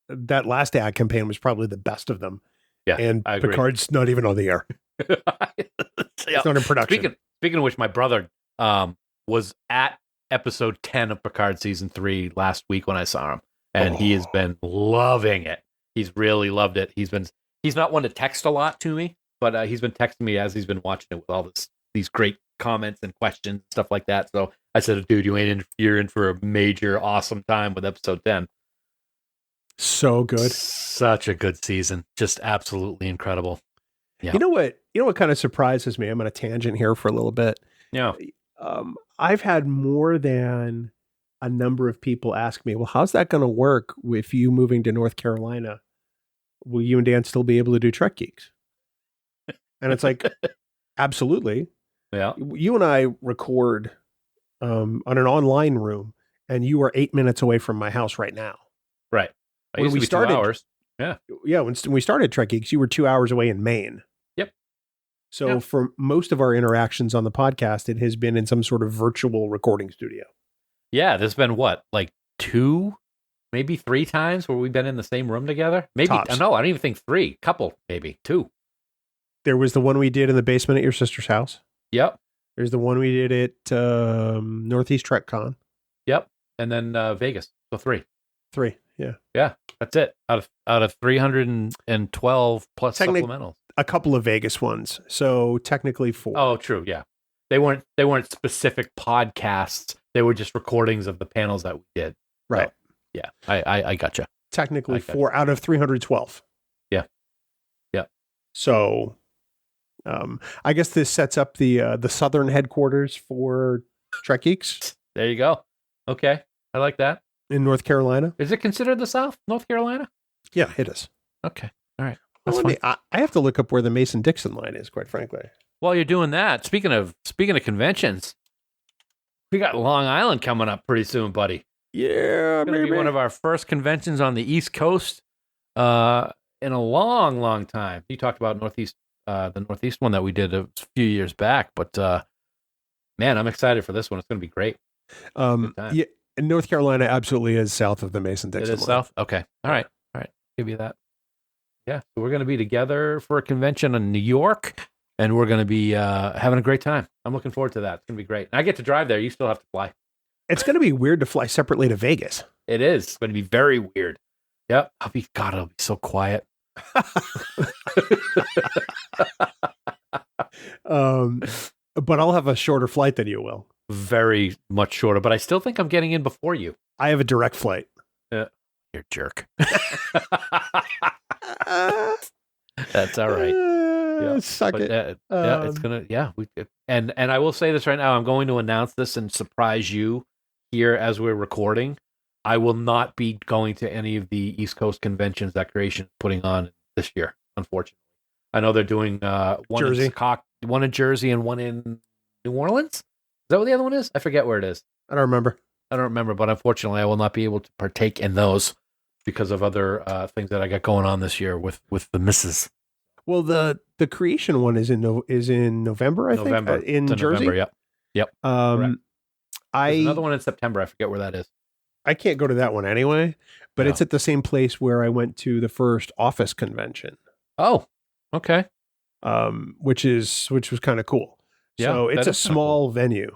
that last ad campaign was probably the best of them. Yeah, and Picard's not even on the air. It's not in production. Speaking of which, my brother was at episode 10 of Picard season 3 last week when I saw him, and he has been loving it. He's really loved it. He's not one to text a lot to me, but he's been texting me as he's been watching it with all these great comments and questions, stuff like that. So I said, dude, you're in for a major, awesome time with episode 10. So good. Such a good season. Just absolutely incredible. Yeah. You know what kind of surprises me? I'm on a tangent here for a little bit. Yeah. I've had more than a number of people ask me, well, how's that going to work with you moving to North Carolina? Will you and Dan still be able to do Trek Geeks? And it's like, absolutely. Yeah. You and I record on an online room, and you are 8 minutes away from my house right now. Right. When we started, 2 hours. Yeah. Yeah. When we started Trek Geeks, you were 2 hours away in Maine. Yep. So for most of our interactions on the podcast, it has been in some sort of virtual recording studio. Yeah. There's been like 2, maybe 3 times where we've been in the same room together. Maybe. Tops. No, I don't even think 3. Couple, maybe 2. There was the one we did in the basement at your sister's house. Yep. There's the one we did at Northeast TrekCon. Yep. And then Vegas. So 3. 3. Yeah. Yeah. That's it. Out of 312 plus supplementals. A couple of Vegas ones. So technically 4. Oh, true. Yeah. They weren't specific podcasts. They were just recordings of the panels that we did. Right. So, yeah. I gotcha. Technically 4 out of 312. Yeah. Yeah. So I guess this sets up the southern headquarters for Trek Geeks. There you go. Okay. I like that. In North Carolina. Is it considered the South, North Carolina? Yeah, it is. Okay. All right. Well, I have to look up where the Mason-Dixon line is, quite frankly. While you're doing that, speaking of conventions, we got Long Island coming up pretty soon, buddy. Yeah, it's going to be one of our first conventions on the East Coast in a long, long time. You talked about the Northeast one that we did a few years back, but man, I'm excited for this one. It's going to be great. Yeah, North Carolina absolutely is south of the Mason-Dixon line. It is south? Okay. All right. Give you that. Yeah. So we're going to be together for a convention in New York, and we're going to be having a great time. I'm looking forward to that. It's going to be great. And I get to drive there. You still have to fly. It's going to be weird to fly separately to Vegas. It is. It's going to be very weird. Yep. It'll be so quiet. But I'll have a shorter flight than you will. Very much shorter, but I still think I'm getting in before you. I have a direct flight. You're a jerk. That's all right. Suck it. It's gonna. Yeah, and I will say this right now. I'm going to announce this and surprise you here as we're recording. I will not be going to any of the East Coast conventions that Creation is putting on this year. Unfortunately, I know they're doing one in Jersey and one in New Orleans. Is that what the other one is? I forget where it is. I don't remember, but unfortunately, I will not be able to partake in those because of other things that I got going on this year with the missus. Well, the Creation one is in November, I think, in Jersey. November, yep. There's another one in September. I forget where that is. I can't go to that one anyway, but it's at the same place where I went to the first Office convention. Oh, okay. Which was kind of cool. Yeah, so it's a small venue.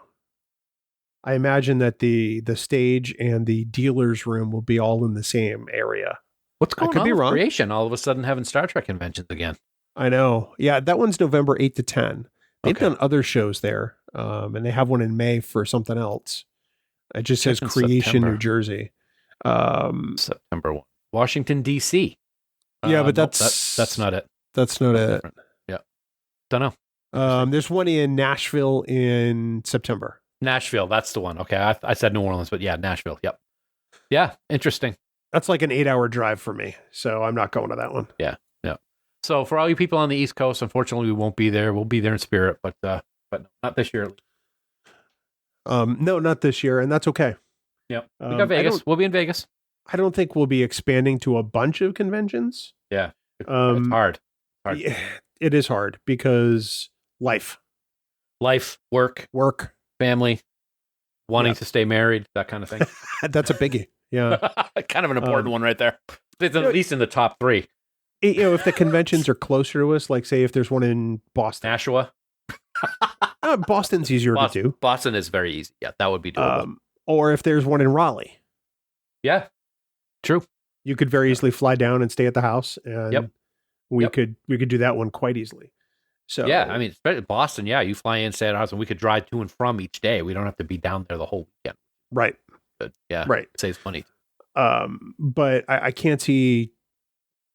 I imagine that the stage and the dealer's room will be all in the same area. What's going on with Creation? All of a sudden having Star Trek conventions again. I know. Yeah, that one's November 8 to 10. They've done other shows there, and they have one in May for something else. It just says Creation, September. New Jersey. September 1. Washington, D.C. Yeah, but that's not it. That's not it. Different. Yeah. Don't know. There's one in Nashville in September. Nashville, that's the one. Okay, I said New Orleans, but yeah, Nashville. Yep. Yeah, interesting. That's like an 8-hour drive for me, so I'm not going to that one. Yeah. So for all you people on the East Coast, unfortunately, we won't be there. We'll be there in spirit, but not this year. No, not this year, and that's okay. Yep. We got Vegas. We'll be in Vegas. I don't think we'll be expanding to a bunch of conventions. Yeah. It's hard. Yeah, it is hard because life, work, family, wanting to stay married, that kind of thing. That's a biggie. Yeah. Kind of an important one right there. It's at least in the top 3. If the conventions are closer to us, like say if there's one in Boston. Nashua? Boston's easier to do. Boston is very easy. Yeah, that would be doable. Or if there's one in Raleigh. Yeah, true. You could very easily fly down and stay at the house, and we could do that one quite easily. So yeah, I mean, especially Boston. Yeah, you fly in, stay at the house, and we could drive to and from each day. We don't have to be down there the whole weekend. Right. But yeah. Right. It saves money. But I can't see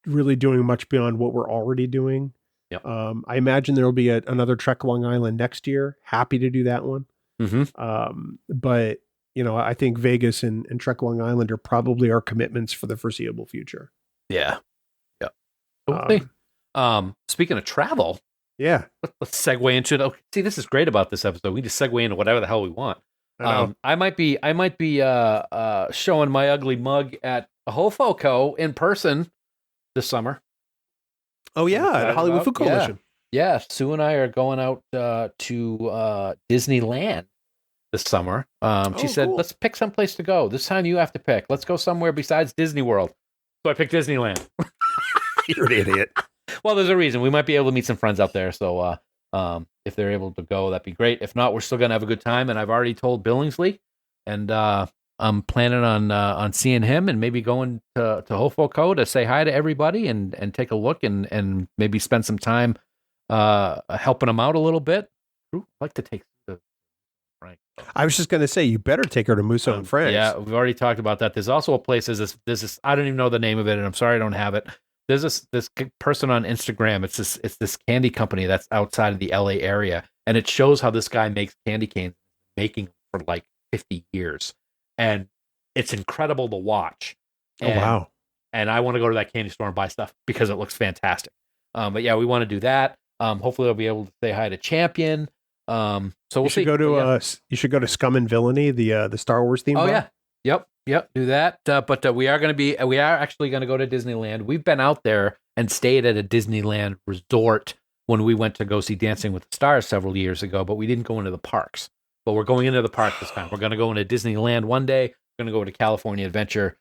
really doing much beyond what we're already doing. Yep. I imagine there will be another Trek Long Island next year. Happy to do that one. Mm-hmm. But I think Vegas and Trek Long Island are probably our commitments for the foreseeable future. Yeah. Speaking of travel, let's segue into it. See, this is great about this episode. We just segue into whatever the hell we want. I might be showing my ugly mug at Hofoco in person this summer. Oh yeah, at Hollywood Food Coalition. Yeah, Sue and I are going out to Disneyland this summer. She said, "Let's pick some place to go. This time you have to pick. Let's go somewhere besides Disney World." So I picked Disneyland. You're an idiot. Well, there's a reason. We might be able to meet some friends out there. So if they're able to go, that'd be great. If not, we're still gonna have a good time. And I've already told Billingsley, and I'm planning on seeing him and maybe going to Hofoco to say hi to everybody and take a look and maybe spend some time helping him out a little bit. I'd like to take the I was just going to say, you better take her to Musso and Frank's. Yeah, we've already talked about that. There's also a place. There's this. I don't even know the name of it, and I'm sorry I don't have it. There's this person on Instagram. It's this candy company that's outside of the LA area, and it shows how this guy makes candy canes, making for like 50 years, and it's incredible to watch. And, wow! And I want to go to that candy store and buy stuff because it looks fantastic. But yeah, we want to do that. Hopefully, I'll be able to say hi to Champion. So we'll see. You should go to Scum and Villainy, the Star Wars theme. Oh yeah, yep. Do that. But we are actually going to go to Disneyland. We've been out there and stayed at a Disneyland resort when we went to go see Dancing with the Stars several years ago. But we didn't go into the parks. But we're going into the park this time. We're going to go into Disneyland one day. We're going to go to California Adventure.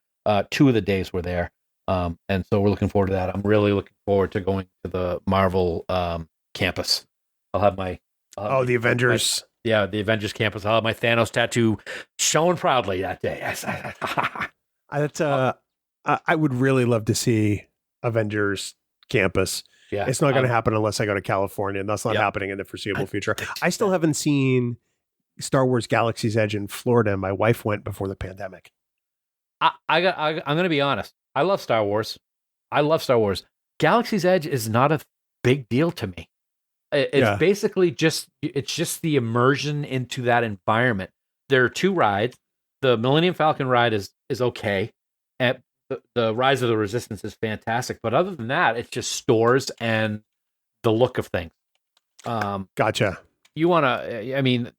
2 of the days we're there. And so we're looking forward to that. I'm really looking forward to going to the Marvel campus. I'll have my the Avengers. The Avengers campus. I'll have my Thanos tattoo shown proudly that day. I would really love to see Avengers campus. Yeah, it's not going to happen unless I go to California, and that's not happening in the foreseeable future. I still haven't seen Star Wars Galaxy's Edge in Florida. My wife went before the pandemic. I'm going to be honest. I love Star Wars. Galaxy's Edge is not a big deal to me. It's basically just the immersion into that environment. There are 2 rides. The Millennium Falcon ride is okay, and the Rise of the Resistance is fantastic. But other than that, it's just stores and the look of things. Gotcha. You want to? I mean,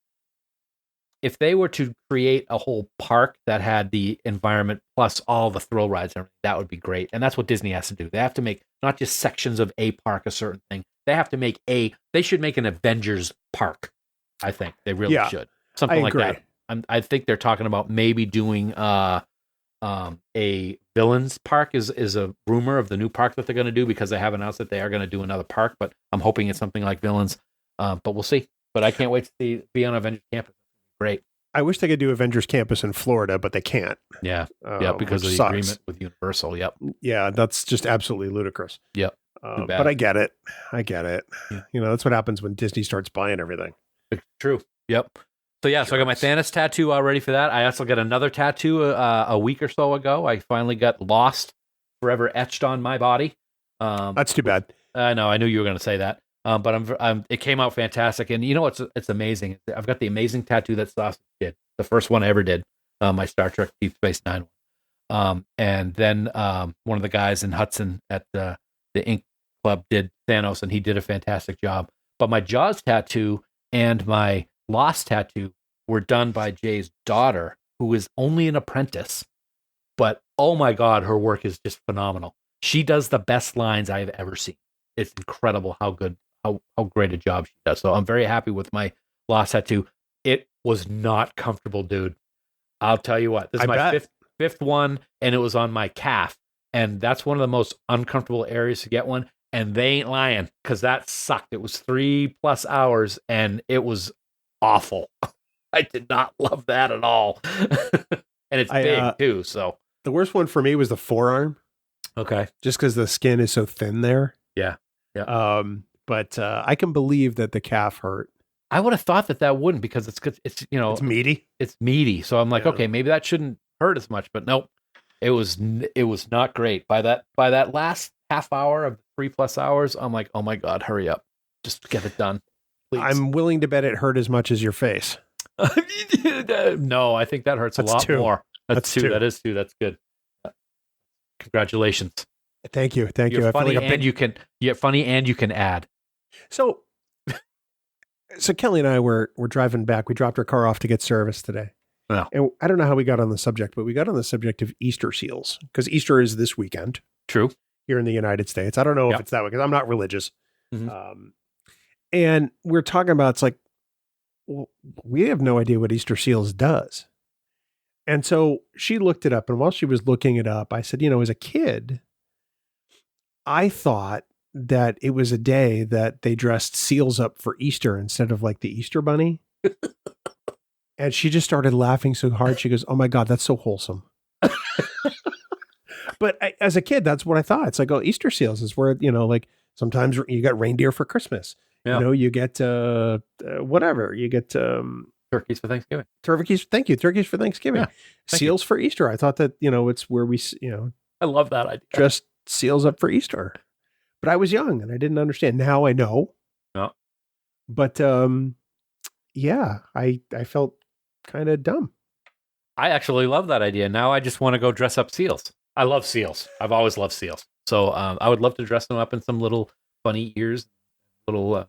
if they were to create a whole park that had the environment plus all the thrill rides, that would be great. And that's what Disney has to do. They have to make not just sections of a park a certain thing. They have to make they should make an Avengers park. I think they really should. Something like that. I think they're talking about maybe doing a villains park is a rumor of the new park that they're going to do, because they have announced that they are going to do another park, but I'm hoping it's something like villains. But we'll see. But I can't wait to be on Avengers campus. Great. I wish they could do Avengers Campus in Florida, but they can't. Yeah, because of the agreement with Universal. Yep. Yeah, that's just absolutely ludicrous. Yep. But I get it. Yeah. That's what happens when Disney starts buying everything. It's true. Yep. So I got my Thanos tattoo all ready for that. I also got another tattoo a week or so ago. I finally got Lost forever etched on my body. That's too bad. I know. I knew you were going to say that. But it came out fantastic. And you know what's it's amazing? I've got the amazing tattoo that Sausage did. The first one I ever did. My Star Trek Deep Space Nine one. And then one of the guys in Hudson at the Ink Club did Thanos, and he did a fantastic job. But my Jaws tattoo and my Lost tattoo were done by Jay's daughter, who is only an apprentice. But oh my God, her work is just phenomenal. She does the best lines I've ever seen. It's incredible how great a job she does. So I'm very happy with my Lost tattoo. It was not comfortable, dude. I'll tell you what. This is my fifth one, and it was on my calf. And that's one of the most uncomfortable areas to get one. And they ain't lying, because that sucked. It was 3+ hours, and it was awful. I did not love that at all. And it's big, too. So the worst one for me was the forearm. Okay. Just because the skin is so thin there. Yeah. Yeah. But I can believe that the calf hurt. I would have thought that wouldn't, because it's it's meaty. It's meaty. So I'm like, okay, maybe that shouldn't hurt as much, but nope. It was not great. By that last half hour of 3+ hours, I'm like, oh my God, hurry up. Just get it done. Please. I'm willing to bet it hurt as much as your face. No, I think that hurts a lot more. That's 2. That is 2. That's good. Congratulations. Thank you. You're funny, you're funny, and you can add. So Kelly and I were driving back. We dropped our car off to get service today. Yeah. And I don't know how we got on the subject, but we got on the subject of Easter seals, because Easter is this weekend. True. Here in the United States. I don't know if it's that way, because I'm not religious. Mm-hmm. And we're talking about, it's like, well, we have no idea what Easter seals does. And so she looked it up. And while she was looking it up, I said, as a kid, I thought that it was a day that they dressed seals up for Easter instead of like the Easter bunny. And she just started laughing so hard. She goes, oh my God, that's so wholesome. But as a kid, that's what I thought. It's like, oh, Easter seals is where, like sometimes you got reindeer for Christmas. Yeah. You get whatever. You get Turkeys for Thanksgiving. Thank you. Turkeys for Thanksgiving. Yeah, seals for Easter. I thought that, it's where we, I love that idea. dress seals up for Easter. But I was young and I didn't understand. Now I know. No. But yeah, I felt kind of dumb. I actually love that idea. Now I just want to go dress up seals. I love seals. I've always loved seals. So I would love to dress them up in some little bunny ears, little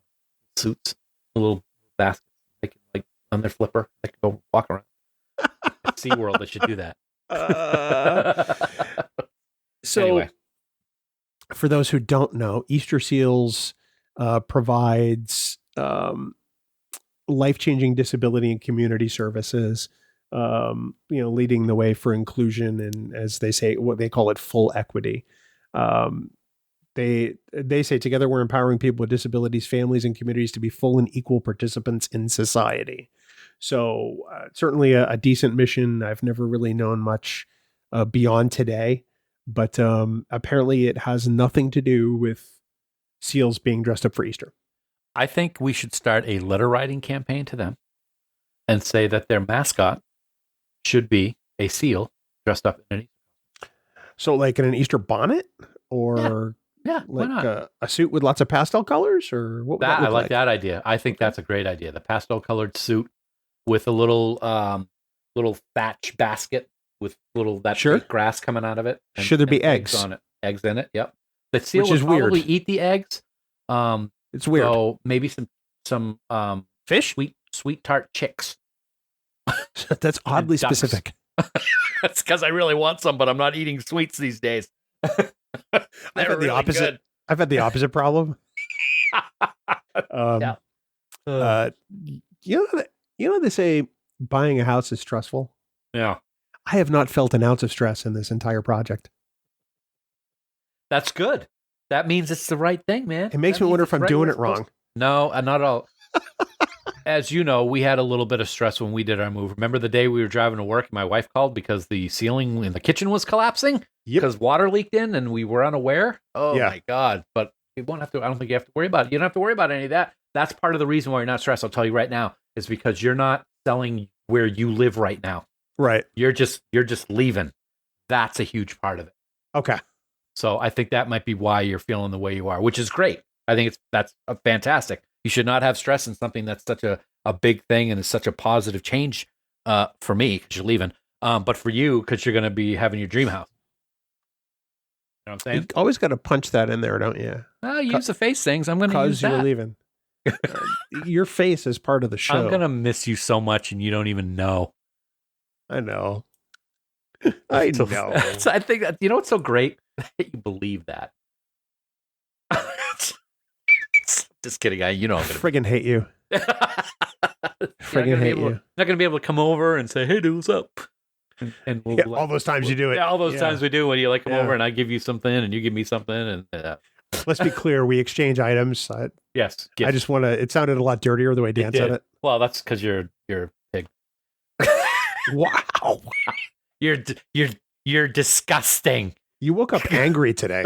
suits, little baskets, like on their flipper. I could go walk around. At SeaWorld, they should do that. So anyway. For those who don't know, Easter Seals provides life-changing disability and community services, leading the way for inclusion and, as they say, what they call it, full equity. They say together we're empowering people with disabilities, families, and communities to be full and equal participants in society. So certainly a decent mission. I've never really known much beyond today, but apparently it has nothing to do with seals being dressed up for Easter. I think we should start a letter writing campaign to them and say that their mascot should be a seal dressed up in an Easter. So like in an Easter bonnet or yeah, like a suit with lots of pastel colors, or what would that look I like that idea. I think that's a great idea. The pastel colored suit with a little thatch basket with fake grass coming out of it. Should there be eggs on it? Eggs in it. Yep. The seal Which would is probably weird. eat the eggs. It's weird. So maybe some fish, sweet tart chicks. That's oddly specific. That's because I really want some, but I'm not eating sweets these days. I've had the opposite. Good. I've had the opposite problem. They say buying a house is stressful. Yeah. I have not felt an ounce of stress in this entire project. That's good. That means it's the right thing, man. It makes me wonder if I'm doing it wrong. No, not at all. As you know, we had a little bit of stress when we did our move. Remember the day we were driving to work and my wife called because the ceiling in the kitchen was collapsing? Yep. Because water leaked in and we were unaware? Oh, yeah. My God. But you won't have to. I don't think you have to worry about it. You don't have to worry about any of that. That's part of the reason why you're not stressed. I'll tell you right now, is because you're not selling where you live right now. Right. You're just leaving. That's a huge part of it. Okay. So I think that might be why you're feeling the way you are, which is great. I think that's fantastic. You should not have stress in something that's such a big thing and is such a positive change for me because you're leaving. But for you, because you're going to be having your dream house. You know what I'm saying? You always got to punch that in there, don't you? Use the face things. I'm going to use that. Because you're leaving. Your face is part of the show. I'm going to miss you so much and you don't even know. I know. I know. So I think that, what's so great? That you believe that. Just kidding, I'm going to friggin' hate you. Friggin' hate you. Not going to be able to come over and say, "Hey, dude, what's up?" And we'll, all those times you do it. Yeah, all those times we do when you come over and I give you something and you give me something. And let's be clear, we exchange items. Yes. I just want to. It sounded a lot dirtier the way Dan said it. Well, that's because you're a pig. Wow. You're disgusting. You woke up angry today.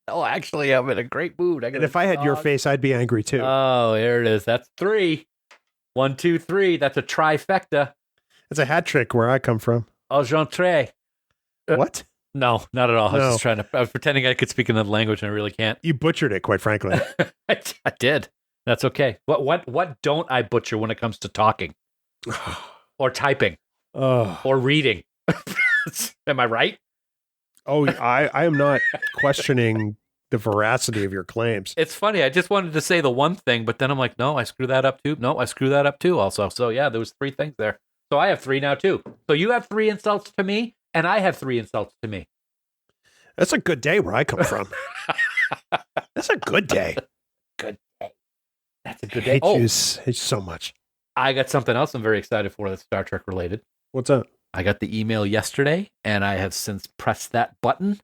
Oh, actually, I'm in a great mood. And if I had your face, I'd be angry too. Oh, there it is. That's 3. 1, 2, 3. That's a trifecta. It's a hat trick where I come from. Au j'entre. What? No, not at all. I was I was pretending I could speak another language and I really can't. You butchered it, quite frankly. I did. That's okay. What don't I butcher when it comes to talking? Or typing? Or reading? Am I right? Oh, I am not questioning the veracity of your claims. It's funny. I just wanted to say the one thing, but then I'm like, no, I screw that up too. No, I screw that up too also. So yeah, there was 3 things there. So I have 3 now too. So you have 3 insults to me, and I have 3 insults to me. That's a good day where I come from. That's a good day. Good day. That's a good day. I hate you so much. I got something else I'm very excited for that's Star Trek related. What's up? I got the email yesterday, and I have since pressed that button.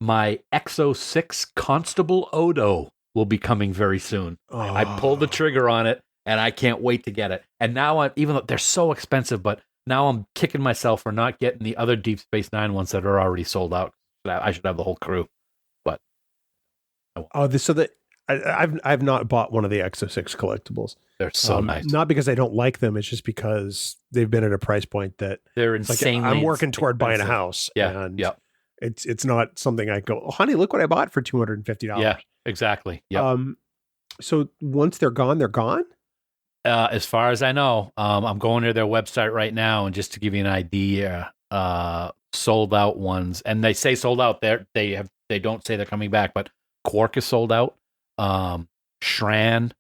My Exo 6 Constable Odo will be coming very soon. Oh. I pulled the trigger on it, and I can't wait to get it. And now, even though they're so expensive, but now I'm kicking myself for not getting the other Deep Space Nine ones that are already sold out. I should have the whole crew, but so I've not bought one of the Exo-6 collectibles. They're so nice. Not because I don't like them. It's just because they've been at a price point that they're insanely. Like I'm working toward buying a house. Yeah. And it's not something I go, oh, honey, look what I bought for $250. Yeah, exactly. Yeah. So once they're gone, they're gone. As far as I know, I'm going to their website right now, and just to give you an idea, sold out ones, and they say sold out. They don't say they're coming back, but Quark is sold out. Shran,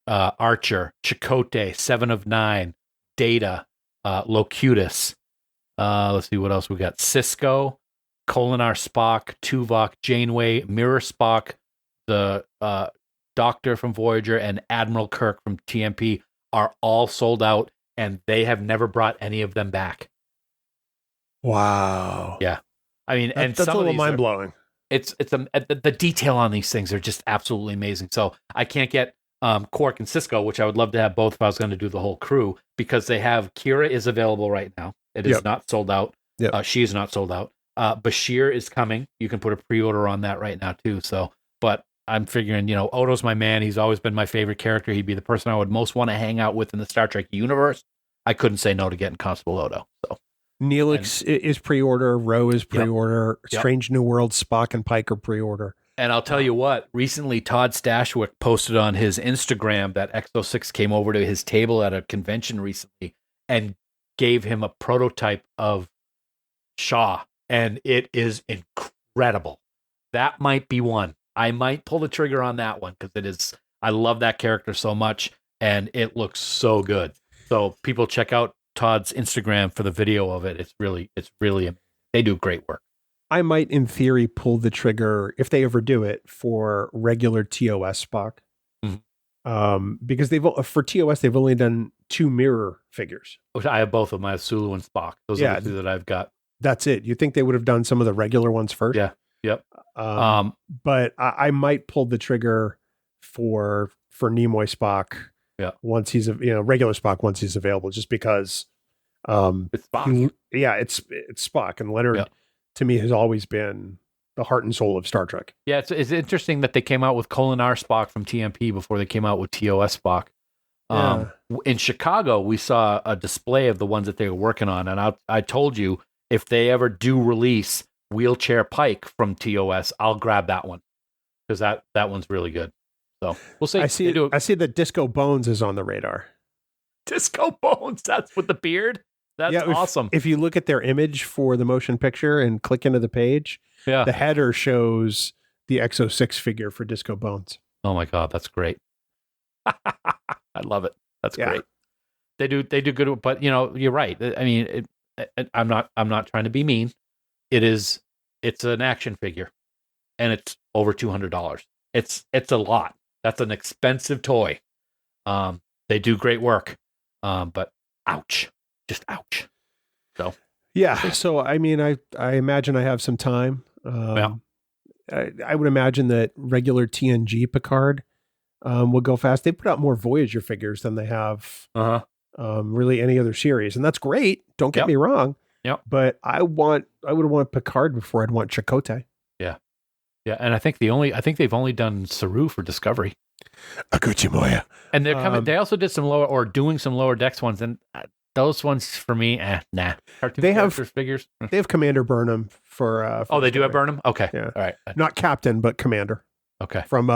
Archer, Chakotay, 7 of 9, Data, Locutus. Let's see what else we got. Cisco, Kolinar Spock, Tuvok, Janeway, Mirror Spock, the Doctor from Voyager, and Admiral Kirk from TMP are all sold out, and they have never brought any of them back. Wow. Yeah. I mean, and that's some a little of these mind blowing. The detail on these things are just absolutely amazing. So I can't get Quark and Cisco, which I would love to have both if I was going to do the whole crew, because they have Kira is available right now. It is not sold out. Yep. She is not sold out. Bashir is coming. You can put a pre-order on that right now too. So, but I'm figuring, Odo's my man. He's always been my favorite character. He'd be the person I would most want to hang out with in the Star Trek universe. I couldn't say no to getting Constable Odo. So Neelix is pre-order. Ro is pre-order. Yep. Strange New World, Spock and Pike are pre-order. And I'll tell you what, recently Todd Stashwick posted on his Instagram that Exo-6 came over to his table at a convention recently and gave him a prototype of Shaw. And it is incredible. That might be one. I might pull the trigger on that one because I love that character so much and it looks so good. So people check out Todd's Instagram for the video of it. It's really amazing. They do great work. I might, in theory, pull the trigger if they ever do it for regular TOS Spock, because for TOS they've only done 2 mirror figures. I have both of them. I have Sulu and Spock. Those are the 2 that I've got. That's it. You think they would have done some of the regular ones first? Yeah. Yep. But I might pull the trigger for Nimoy Spock. Yeah. Once he's regular Spock once he's available, just because it's Spock. It's Spock, and Leonard to me has always been the heart and soul of Star Trek. Yeah, it's interesting that they came out with Kolinar Spock from TMP before they came out with TOS Spock. In Chicago, we saw a display of the ones that they were working on, and I told you if they ever do release Wheelchair Pike from TOS, I'll grab that one because that one's really good. So we'll see. I see that Disco Bones is on the radar. Disco Bones, that's with the beard. That's awesome. If you look at their image for the motion picture and click into the page, the header shows the Exo-6 figure for Disco Bones. Oh my God, that's great. I love it. That's great. They do good, but you're right. I mean, I'm not trying to be mean. It's an action figure, and it's over $200. It's a lot. That's an expensive toy. They do great work, but ouch. Just ouch. So So I mean, I imagine I have some time. I would imagine that regular TNG Picard will go fast. They put out more Voyager figures than they have really any other series, and that's great. Don't get me wrong. But I would want Picard before I'd want Chakotay. Yeah, and I think they've only done Saru for Discovery. Akuchimoya. And they're coming. They also did doing some lower decks ones, and those ones for me, nah. They have figures. They have Commander Burnham for they do have Burnham. Okay, yeah, all right. Not Captain, but Commander. Okay, from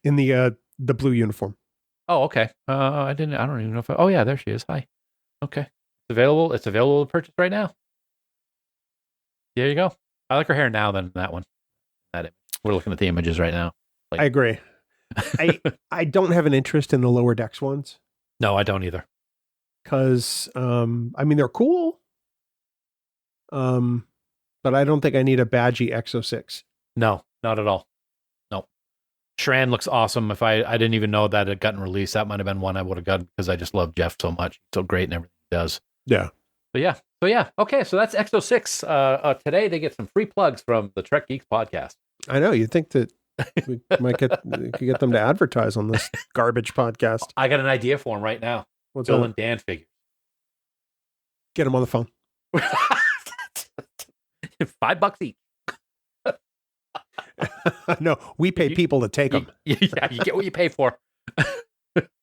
in the blue uniform. Oh, okay. I don't even know if. Oh, yeah, there she is. Hi. Okay, it's available. It's available to purchase right now. There you go. I like her hair now than that one. We're looking at the images right now. I agree. I don't have an interest in the lower decks ones. No, I don't either. Because I mean they're cool. But I don't think I need a badgy Exo-6. No, not at all. No. Shran looks awesome. If I didn't even know that it had gotten released, that might have been one I would have gotten because I just love Jeff so much. He's so great and everything he does. Yeah. So yeah. Okay, so that's Exo-6. Today they get some free plugs from the Trek Geeks podcast. I know. You'd think that we might get them to advertise on this garbage podcast. I got an idea for them right now. What's Bill that? and Dan figures. Get them on the phone. $5 each. No, we pay people to take them. Yeah, you get what you pay for.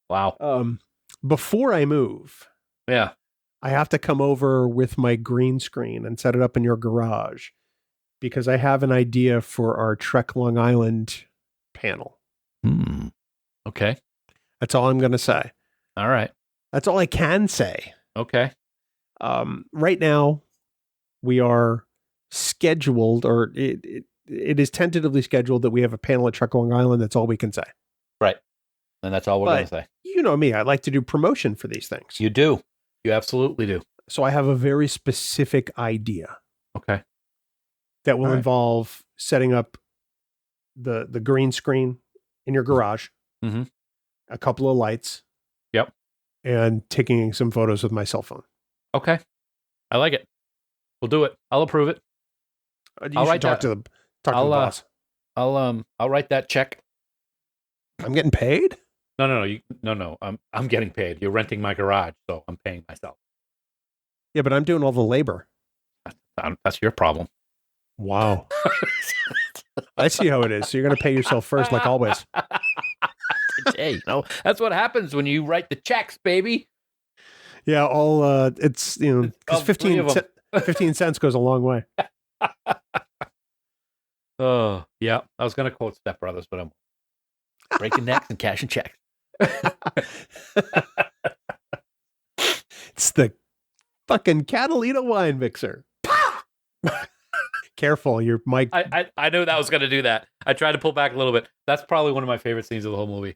Wow. Before I move, Yeah. I have to come over with my green screen and set it up in your garage because I have an idea for our Trek Long Island panel. Okay. That's all I'm going to say. All right. That's all I can say. Okay. Right now, we are scheduled, or it is tentatively scheduled that we have a panel at Trek Long Island. That's all we can say. Right. And that's all we're going to say. You know me. I like to do promotion for these things. You do. You absolutely do. So I have a very specific idea. Okay. That will involve setting up the green screen in your garage, a couple of lights. Yep. And taking some photos with my cell phone. Okay. I like it. We'll do it. I'll approve it. I'll talk to the boss. I'll write that check. I'm getting paid? No. I'm getting paid. You're renting my garage, so I'm paying myself. Yeah, but I'm doing all the labor. That's your problem. Wow. I see how it is. So you're going to pay yourself first, like always. Hey, that's what happens when you write the checks, baby. Yeah, it's, because 15 cents goes a long way. Oh, yeah. I was going to quote Step Brothers, but I'm breaking necks and cashing checks. It's the fucking Catalina wine mixer. Careful, your mic. I knew that was going to do that. I tried to pull back a little bit. That's probably one of my favorite scenes of the whole movie.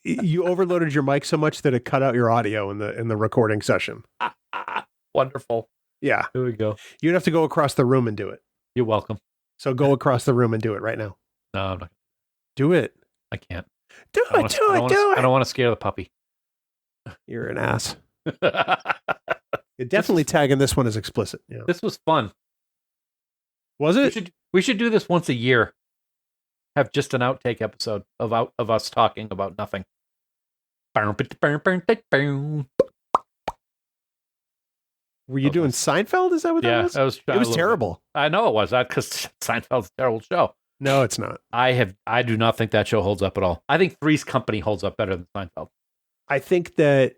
You overloaded your mic so much that it cut out your audio in the recording session. Wonderful. Yeah. Here we go. You'd have to go across the room and do it. You're welcome. So go across the room and do it right now. No, I'm not. Do it. I can't. Do it. I don't want to scare the puppy. You're an ass. You're definitely tagging this one as explicit. Yeah. This was fun. Was it? We should do this once a year. Have just an outtake episode of us talking about nothing. Were you doing Seinfeld? Is that what that was? It was terrible. I know it was. Because Seinfeld's a terrible show. No, it's not. I do not think that show holds up at all. I think Three's Company holds up better than Seinfeld. I think that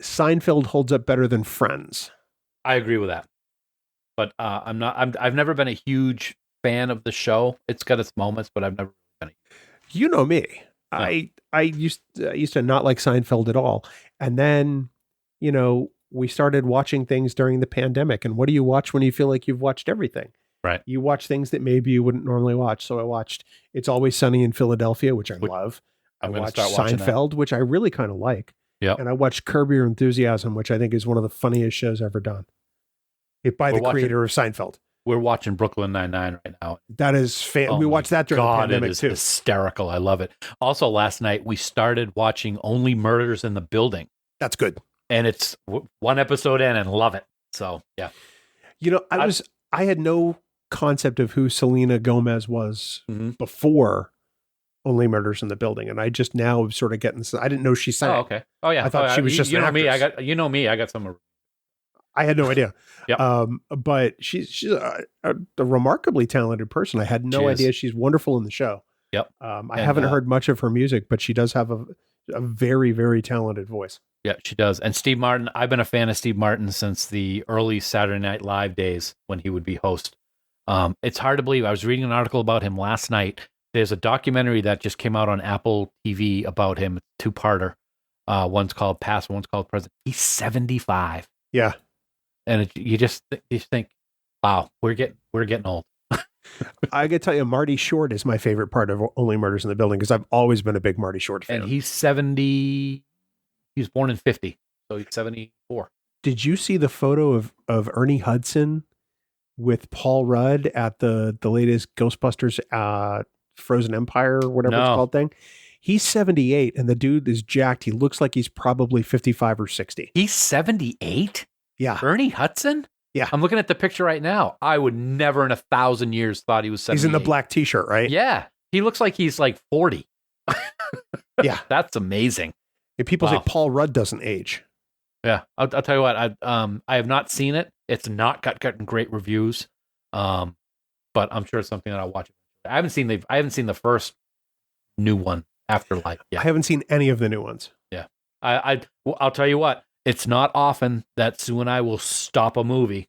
Seinfeld holds up better than Friends. I agree with that. But I've never been a huge fan of the show. It's got its moments, but I've never been. You know me. Yeah. I used to not like Seinfeld at all. And then, we started watching things during the pandemic. And what do you watch when you feel like you've watched everything? Right. You watch things that maybe you wouldn't normally watch. So I watched It's Always Sunny in Philadelphia, which I love. I watched Seinfeld, which I really kind of like. Yeah. And I watched Curb Your Enthusiasm, which I think is one of the funniest shows ever done. By the creator of Seinfeld. We're watching Brooklyn Nine-Nine right now. That is we watched that during the pandemic, it is too. Hysterical. I love it. Also, last night we started watching Only Murders in the Building. That's good. And it's one episode in and love it. So, yeah. I had no concept of who Selena Gomez was before Only Murders in the Building. And I just now sort of getting this. I didn't know she sang. Oh, okay. Oh, yeah. I thought she was just an actress. I got some. I had no idea. Yep. But she's a remarkably talented person. I had no idea. She's wonderful in the show. Yep. I haven't heard much of her music, but she does have a very, very talented voice. Yeah, she does. And Steve Martin, I've been a fan of Steve Martin since the early Saturday Night Live days when he would be host. It's hard to believe. I was reading an article about him last night. There's a documentary that just came out on Apple TV about him, two-parter. One's called Past, one's called Present. He's 75. Yeah. And you just think, wow, we're getting old. I gotta tell you, Marty Short is my favorite part of Only Murders in the Building because I've always been a big Marty Short fan. And he's 70. He was born in 50, so he's 74. Did you see the photo of Ernie Hudson with Paul Rudd at the latest Ghostbusters Frozen Empire or whatever it's called thing? He's 78, and the dude is jacked. He looks like he's probably 55 or 60. He's 78? Yeah. Ernie Hudson? Yeah. I'm looking at the picture right now. I would never in 1,000 years thought he was 78. He's in the black t-shirt, right? Yeah. He looks like he's like 40. Yeah. That's amazing. If people say Paul Rudd doesn't age. Yeah. I'll tell you what, I have not seen it. It's not gotten great reviews. But I'm sure it's something that I'll watch. I haven't seen the first new one, Afterlife. Yeah, I haven't seen any of the new ones. Yeah, I'll tell you what. It's not often that Sue and I will stop a movie.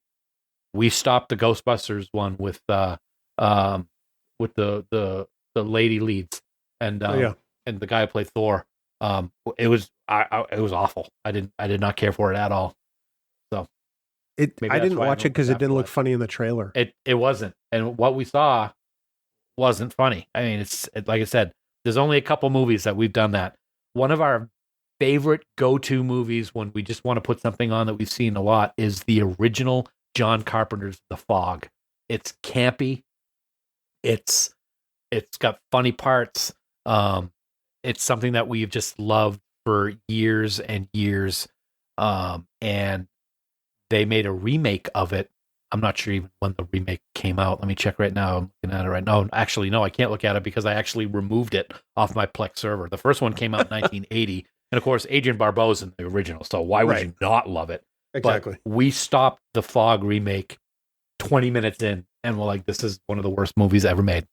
We stopped the Ghostbusters one with the lady leads and and the guy who played Thor. It was awful. I did not care for it at all. So I didn't watch it because it didn't look funny in the trailer. It wasn't, and what we saw wasn't funny. I mean, it's like I said, there's only a couple movies that we've done that. One of our favorite go-to movies when we just want to put something on that we've seen a lot is the original John Carpenter's The Fog. It's campy. It's got funny parts. It's something that we've just loved for years and years. And they made a remake of it. I'm not sure even when the remake came out. Let me check right now. I'm looking at it right now. Actually, no, I can't look at it because I actually removed it off my Plex server. The first one came out in 1980. And of course, Adrian Barbeau's in the original. So why would you not love it? Exactly. But we stopped the Fog remake 20 minutes in and we're like, this is one of the worst movies ever made.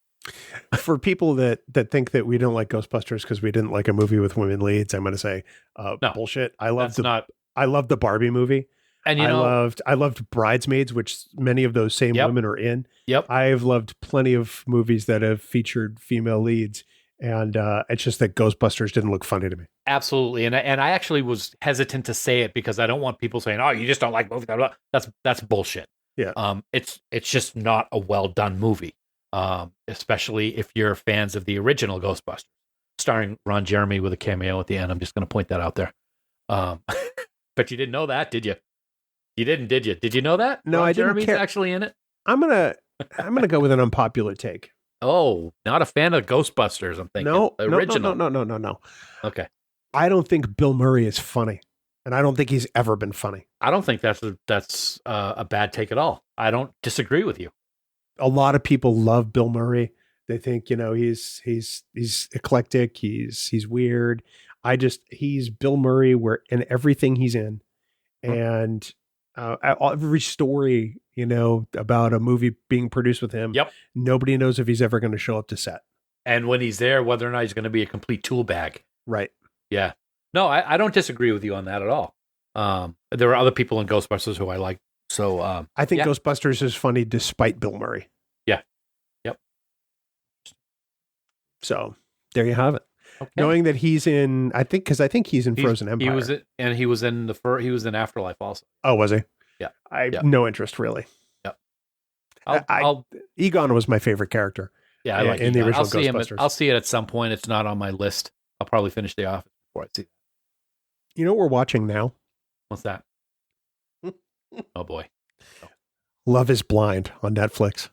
For people that think that we don't like Ghostbusters because we didn't like a movie with women leads, I'm going to say no, bullshit. I loved the Barbie movie. And I loved Bridesmaids, which many of those same women are in. Yep. I've loved plenty of movies that have featured female leads. And it's just that Ghostbusters didn't look funny to me. Absolutely. And I actually was hesitant to say it because I don't want people saying, oh, you just don't like movies. That's bullshit. Yeah. It's just not a well done movie. Especially if you're fans of the original Ghostbusters, starring Ron Jeremy with a cameo at the end. I'm just going to point that out there. But you didn't know that, did you? You didn't, did you? Did you know that? No, Ron I didn't Jeremy's care. Actually in it. I'm gonna go with an unpopular take. Oh, not a fan of Ghostbusters. I'm thinking no, original. No. Okay. I don't think Bill Murray is funny, and I don't think he's ever been funny. I don't think that's a bad take at all. I don't disagree with you. A lot of people love Bill Murray. They think, he's eclectic. He's weird. He's Bill Murray in everything he's in. And every story, about a movie being produced with him. Yep. Nobody knows if he's ever going to show up to set. And when he's there, whether or not he's going to be a complete tool bag. Right. Yeah. No, I don't disagree with you on that at all. There are other people in Ghostbusters who I like. So I think Ghostbusters is funny despite Bill Murray. Yeah. Yep. So there you have it. Okay. Knowing that he's in, I think he's in Frozen Empire. He was in Afterlife also. Oh, was he? Yeah. I have no interest really. Yeah. Egon was my favorite character. Yeah, I like in the Egon. original Ghostbusters. I'll see it at some point. It's not on my list. I'll probably finish The Office before I see it. You know what we're watching now? What's that? Oh boy. Love is Blind on Netflix.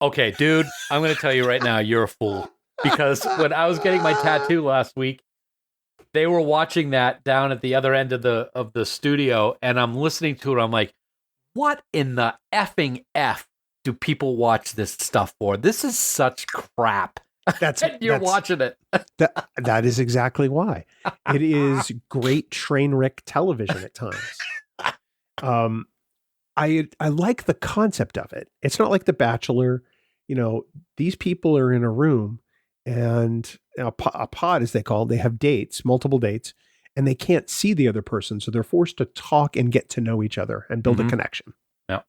Okay, dude, I'm going to tell you right now, you're a fool. Because when I was getting my tattoo last week, they were watching that down at the other end of the studio, and I'm listening to it. I'm like, what in the effing F do people watch this stuff for? This is such crap. You're watching it. That is exactly why. It is great train wreck television at times. I like the concept of it. It's not like The Bachelor. These people are in a room and a pod, as they call it, they have dates, multiple dates, and they can't see the other person. So they're forced to talk and get to know each other and build a connection. Yeah.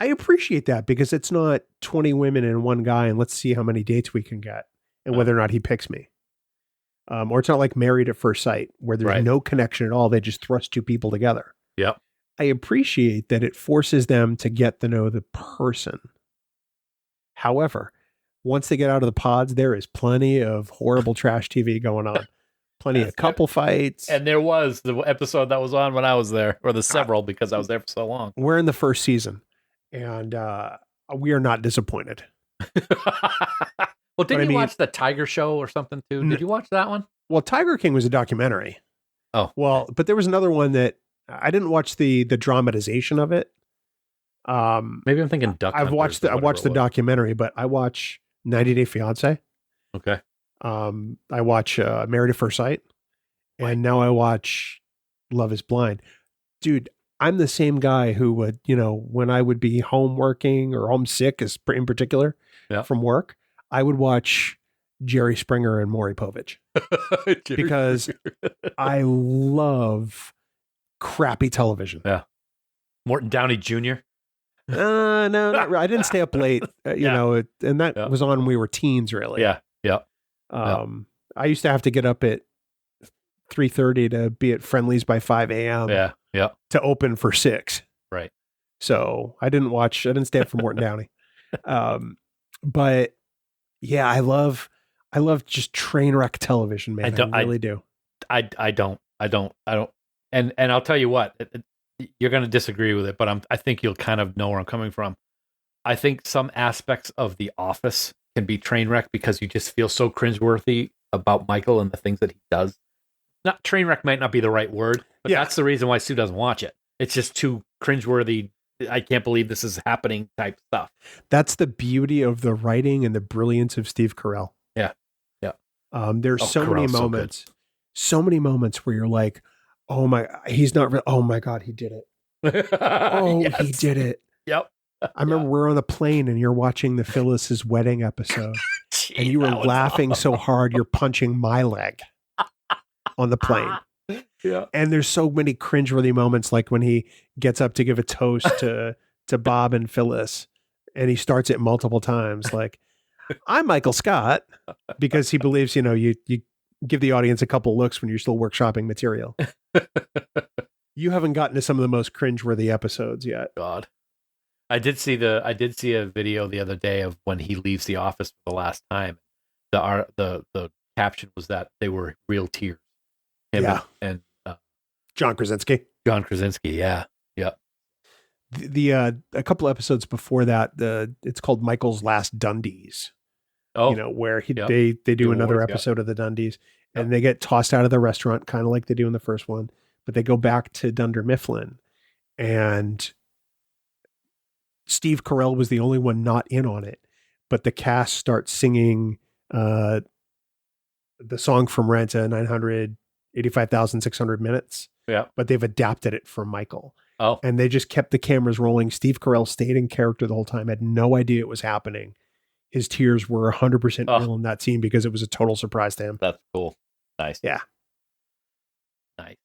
I appreciate that because it's not 20 women and one guy and let's see how many dates we can get and whether or not he picks me. Or it's not like Married at First Sight where there's no connection at all. They just thrust two people together. Yep. I appreciate that it forces them to get to know the person. However, once they get out of the pods, there is plenty of horrible trash TV going on. Plenty of couple fights. And there was the episode that was on when I was there, or the several because I was there for so long. We're in the first season, and we are not disappointed. Well, didn't you watch the Tiger Show or something too? Did you watch that one? Well, Tiger King was a documentary. Oh. Well, but there was another one that I didn't watch the dramatization of it. Maybe I'm thinking Duck I've watched the documentary, but I watch 90 Day Fiance. Okay. I watch Married at First Sight, and now I watch Love is Blind. Dude, I'm the same guy who would, when I would be home working or homesick in particular from work, I would watch Jerry Springer and Maury Povich because I love crappy television. Yeah. Morton Downey Jr. No, not really. I didn't stay up late, and that was on when we were teens, really. Yeah. Yeah. I used to have to get up at 3:30 to be at Friendly's by 5 a.m. Yeah. Yeah. To open for 6. Right. So I didn't stay up for Morton Downey. But yeah, I love just train wreck television, man. I really do. I don't. And I'll tell you what, you're going to disagree with it, but I think you'll kind of know where I'm coming from. I think some aspects of The Office can be train wreck because you just feel so cringeworthy about Michael and the things that he does. Not train wreck might not be the right word, but that's the reason why Sue doesn't watch it. It's just too cringeworthy. I can't believe this is happening type stuff. That's the beauty of the writing and the brilliance of Steve Carell. Yeah. Yeah. There's so many moments where you're like, oh my, he's not real. Oh my God, he did it. Oh, yes. He did it. Yep. I remember we're on a plane and you're watching the Phyllis's wedding episode and you were laughing so hard, you're punching my leg on the plane. Yeah. And there's so many cringeworthy moments, like when he gets up to give a toast to Bob and Phyllis and he starts it multiple times. Like, I'm Michael Scott, because he believes, you give the audience a couple looks when you're still workshopping material. You haven't gotten to some of the most cringeworthy episodes yet. God. I did see a video the other day of when he leaves the office for the last time. The caption was that they were real tears. And John Krasinski. Yeah. The a couple episodes before that, it's called Michael's Last Dundies. Oh, where they do another episode of the Dundies, and they get tossed out of the restaurant, kind of like they do in the first one, but they go back to Dunder Mifflin, and Steve Carell was the only one not in on it, but the cast starts singing the song from Renta, 985,600 minutes. Yeah. But they've adapted it for Michael. Oh. And they just kept the cameras rolling. Steve Carell stayed in character the whole time, had no idea it was happening. His tears were 100% real in that scene because it was a total surprise to him. That's cool. Nice. Yeah. Nice.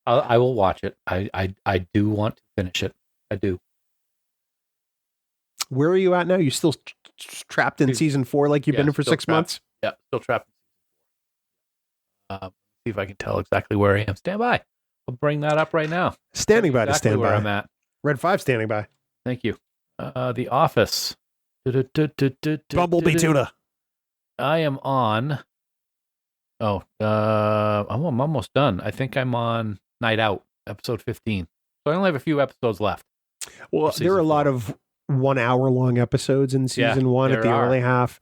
I will watch it. I do want to finish it. I do. Where are you at now? You still trapped in season 4 like you've been in for 6 months? Yeah, still trapped. See if I can tell exactly where I am. Stand by. I'll bring that up right now. Standing by exactly to stand where by. I'm at. Red 5 standing by. Thank you. The Office. Bumblebee tuna. I am on. I'm almost done. I think I'm on Night Out, episode 15. So I only have a few episodes left. Well, there are a lot of 1 hour long episodes in season 1 at the early half.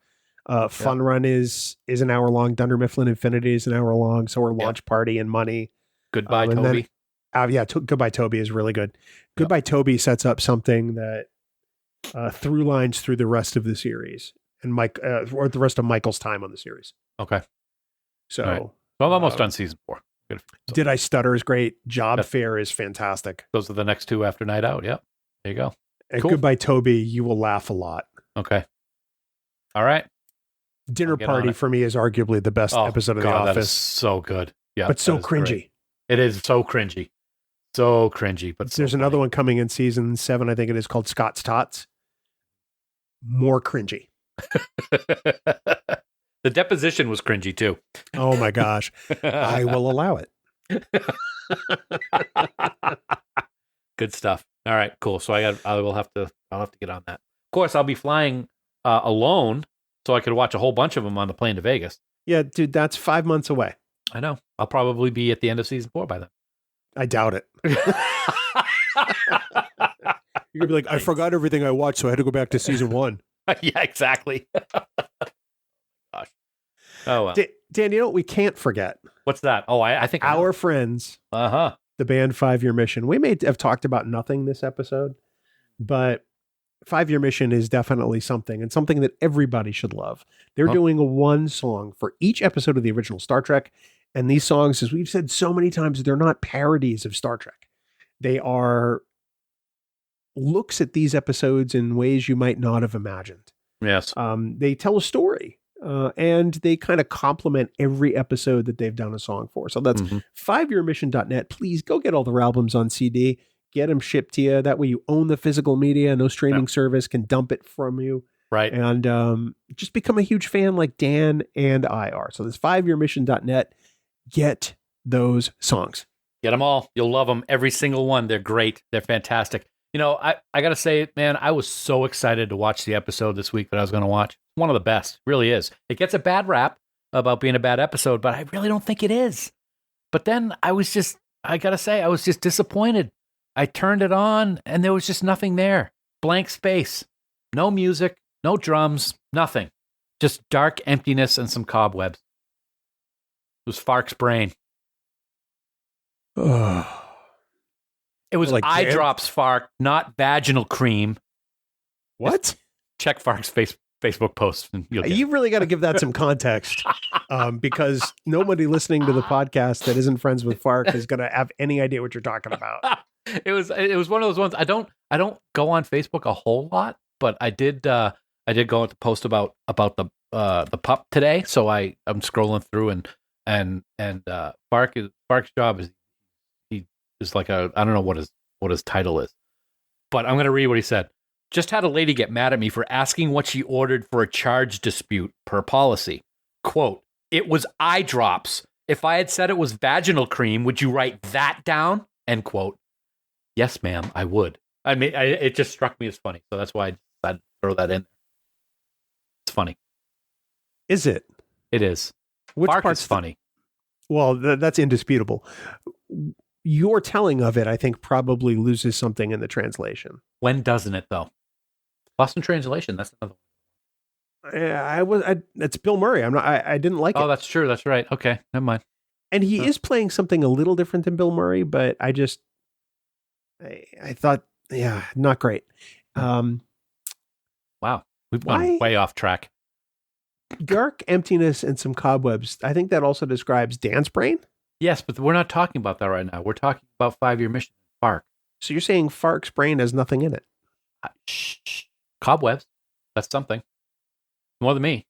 Fun Run is an hour long. Dunder Mifflin Infinity is an hour long. So are Launch Party and Money. Goodbye, Toby. Goodbye, Toby is really good. Goodbye, Toby sets up something that through lines through the rest of the series and or the rest of Michael's time on the series. Okay. So, right. I'm almost done season 4. Did I Stutter is great. Job Fair is fantastic. Those are the next 2 after Night Out. Yep. There you go. And cool. Goodbye, Toby. You will laugh a lot. Okay. All right. Dinner Party for me is arguably the best episode of The Office. That is so good. Yeah. But so cringy. Great. It is so cringy. So cringy. But there's another one coming in season 7, I think it is, called Scott's Tots. More cringy. The deposition was cringy too. Oh my gosh. I will allow it. Good stuff. All right, cool. So I'll have to get on that. Of course, I'll be flying alone, so I could watch a whole bunch of them on the plane to Vegas. Yeah, dude, that's 5 months away. I know. I'll probably be at the end of season 4 by then. I doubt it. You're gonna be like, I forgot everything I watched, so I had to go back to season 1. Yeah, exactly. Gosh. Oh well. Dan, you know what we can't forget? What's that? Oh, I think our friends. The band 5-Year Mission. We may have talked about nothing this episode, but 5-Year Mission is definitely something, and something that everybody should love. They're doing one song for each episode of the original Star Trek, and these songs, as we've said so many times, they're not parodies of Star Trek. They are looks at these episodes in ways you might not have imagined. Yes. They tell a story, and they kind of complement every episode that they've done a song for. So that's 5yearmission.net. Please go get all their albums on CD. Get them shipped to you. That way you own the physical media. No streaming service can dump it from you. Right. And just become a huge fan like Dan and I are. So this 5yearmission.net. Get those songs. Get them all. You'll love them. Every single one. They're great. They're fantastic. You know, I got to say, man, I was so excited to watch the episode this week that I was going to watch. One of the best. Really is. It gets a bad rap about being a bad episode, but I really don't think it is. But then I got to say, I was just disappointed. I turned it on and there was just nothing there. Blank space. No music, no drums, nothing. Just dark emptiness and some cobwebs. It was Fark's brain. It was like eye drops, Fark, not vaginal cream. What? Just check Fark's Facebook post. And you really got to give that some context, because nobody listening to the podcast that isn't friends with Fark is going to have any idea what you're talking about. It was one of those ones. I don't go on Facebook a whole lot, but I did go on to post about the pup today. So I'm scrolling through and Fark's job is he is like I don't know what his title is, but I'm going to read what he said. Just had a lady get mad at me for asking what she ordered for a charge dispute per policy. Quote, "It was eye drops. If I had said it was vaginal cream, would you write that down?" End quote. Yes, ma'am, I would. I mean, it just struck me as funny, so that's why I decided to throw that in there. It's funny. Is it? It is. Which Fark part's is funny? Well, that's indisputable. Your telling of it, I think, probably loses something in the translation. When doesn't it, though? Lost in translation. That's another one. Yeah, it's Bill Murray. I didn't like it. Oh, that's true. That's right. Okay, never mind. And he is playing something a little different than Bill Murray, but I thought, yeah, not great. Wow, we've gone way off track. Dark emptiness and some cobwebs. I think that also describes Dan's brain. Yes, but we're not talking about that right now. We're talking about 5-Year Mission, Fark. So you're saying Fark's brain has nothing in it? Cobwebs. That's something. More than me.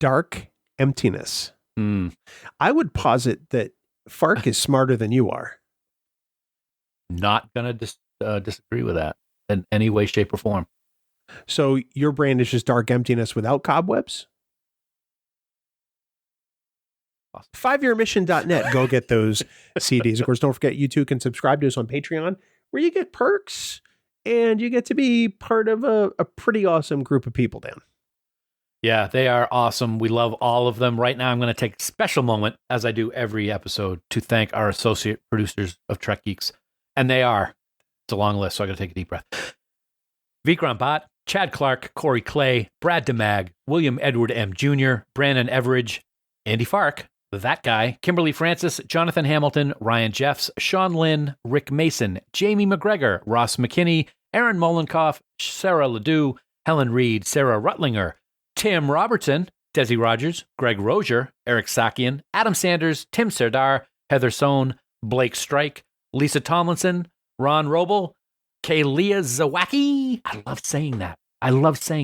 Dark emptiness. I would posit that Fark is smarter than you are. Not going to disagree with that in any way, shape, or form. So your brain is just dark emptiness without cobwebs? 5yearmission.net. Go get those CDs. Of course, don't forget you too can subscribe to us on Patreon, where you get perks and you get to be part of a pretty awesome group of people, Dan. Yeah, they are awesome. We love all of them. Right now, I'm going to take a special moment, as I do every episode, to thank our associate producers of Trek Geeks. And they are, it's a long list, so I got to take a deep breath. Vikram Bhatt, Chad Clark, Corey Clay, Brad DeMag, William Edward M. Jr., Brandon Everidge, Andy Fark, that guy, Kimberly Francis, Jonathan Hamilton, Ryan Jeffs, Sean Lynn, Rick Mason, Jamie McGregor, Ross McKinney, Aaron Molenkoff, Sarah Ledoux, Helen Reed, Sarah Rutlinger, Tim Robertson, Desi Rogers, Greg Rozier, Eric Sakian, Adam Sanders, Tim Serdar, Heather Sohn, Blake Strike, Lisa Tomlinson, Ron Roble, Kaylia Zawacki. I love saying